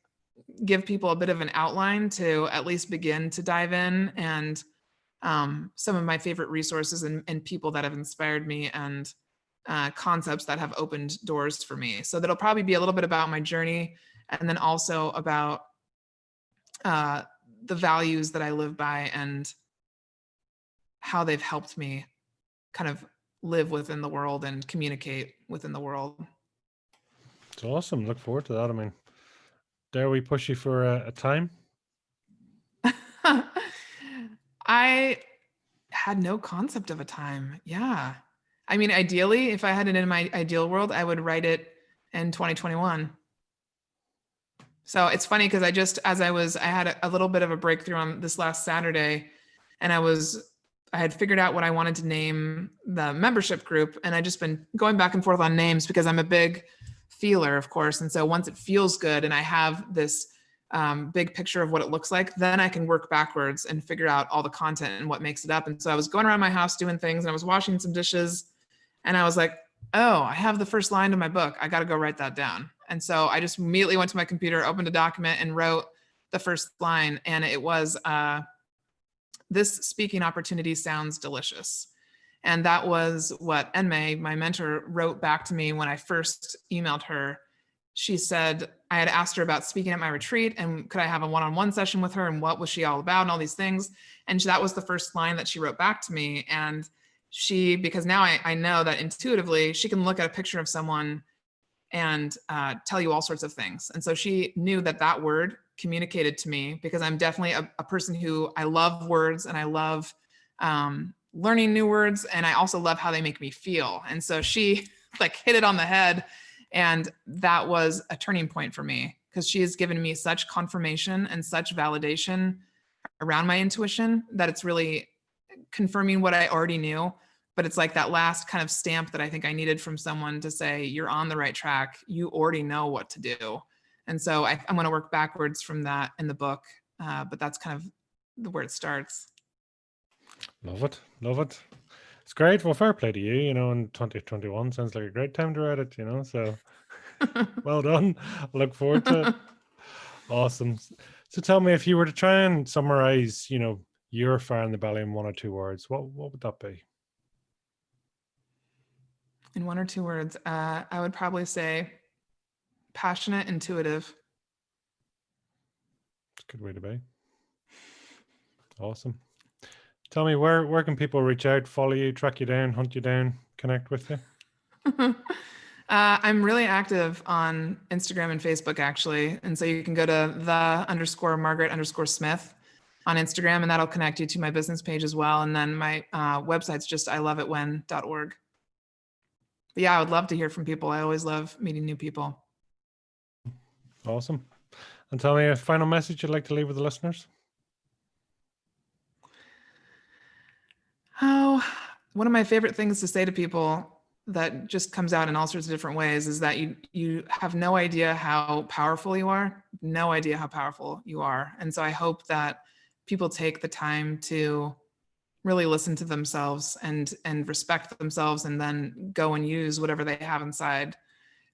give people a bit of an outline to at least begin to dive in, and some of my favorite resources and people that have inspired me, and concepts that have opened doors for me. So that'll probably be a little bit about my journey, and then also about the values that I live by and how they've helped me kind of live within the world and communicate within the world. It's awesome. Look forward to that. I mean, dare we push you for a time? I had no concept of a time. Yeah. I mean, ideally, if I had it in my ideal world, I would write it in 2021. So it's funny because I had a little bit of a breakthrough on this last Saturday, and I had figured out what I wanted to name the membership group. And I just been going back and forth on names because I'm a big feeler, of course. And so once it feels good and I have this big picture of what it looks like, then I can work backwards and figure out all the content and what makes it up. And so I was going around my house doing things, and I was washing some dishes, and I was like, oh, I have the first line of my book. I got to go write that down. And so I just immediately went to my computer, opened a document, and wrote the first line. And it was, this speaking opportunity sounds delicious. And that was what Enmei, my mentor, wrote back to me when I first emailed her. She said, I had asked her about speaking at my retreat, and could I have a one-on-one session with her, and what was she all about, and all these things. And that was the first line that she wrote back to me. And because now I know that intuitively she can look at a picture of someone and tell you all sorts of things. And so she knew that word communicated to me, because I'm definitely a person who, I love words, and I love learning new words, and I also love how they make me feel. And so she like hit it on the head And that was a turning point for me, because she has given me such confirmation and such validation around my intuition that it's really confirming what I already knew. But it's like that last kind of stamp that I think I needed from someone to say, you're on the right track. You already know what to do. And so I'm going to work backwards from that in the book. But that's kind of where it starts. Love it. Love it. It's great. Well, fair play to you, you know, in 2021 sounds like a great time to write it, you know, so well done. I look forward to it. Awesome. So tell me, if you were to try and summarize, you know, your fire in the belly in 1 or 2 words, what would that be? In 1 or 2 words, I would probably say passionate, intuitive. It's a good way to be. Awesome. Tell me, where can people reach out, follow you, track you down, hunt you down, connect with you? I'm really active on Instagram and Facebook, actually. And so you can go to _Margaret_Smith on Instagram, and that'll connect you to my business page as well. And then my website's just iloveitwhen.org. But yeah, I would love to hear from people. I always love meeting new people. Awesome. And tell me a final message you'd like to leave with the listeners. Oh, one of my favorite things to say to people that just comes out in all sorts of different ways is that you have no idea how powerful you are, no idea how powerful you are. And so I hope that people take the time to really listen to themselves and respect themselves, and then go and use whatever they have inside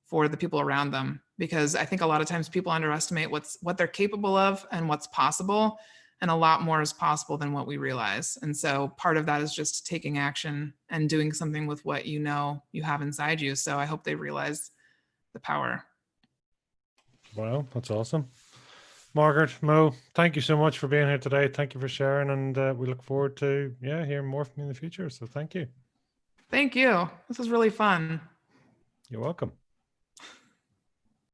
for the people around them. Because I think a lot of times people underestimate what they're capable of and what's possible. And a lot more is possible than what we realize. And so part of that is just taking action and doing something with what you know you have inside you. So I hope they realize the power. Wow, that's awesome. Margaret, Mo, thank you so much for being here today. Thank you for sharing, and we look forward to hearing more from you in the future. So thank you. Thank you. This was really fun. You're welcome.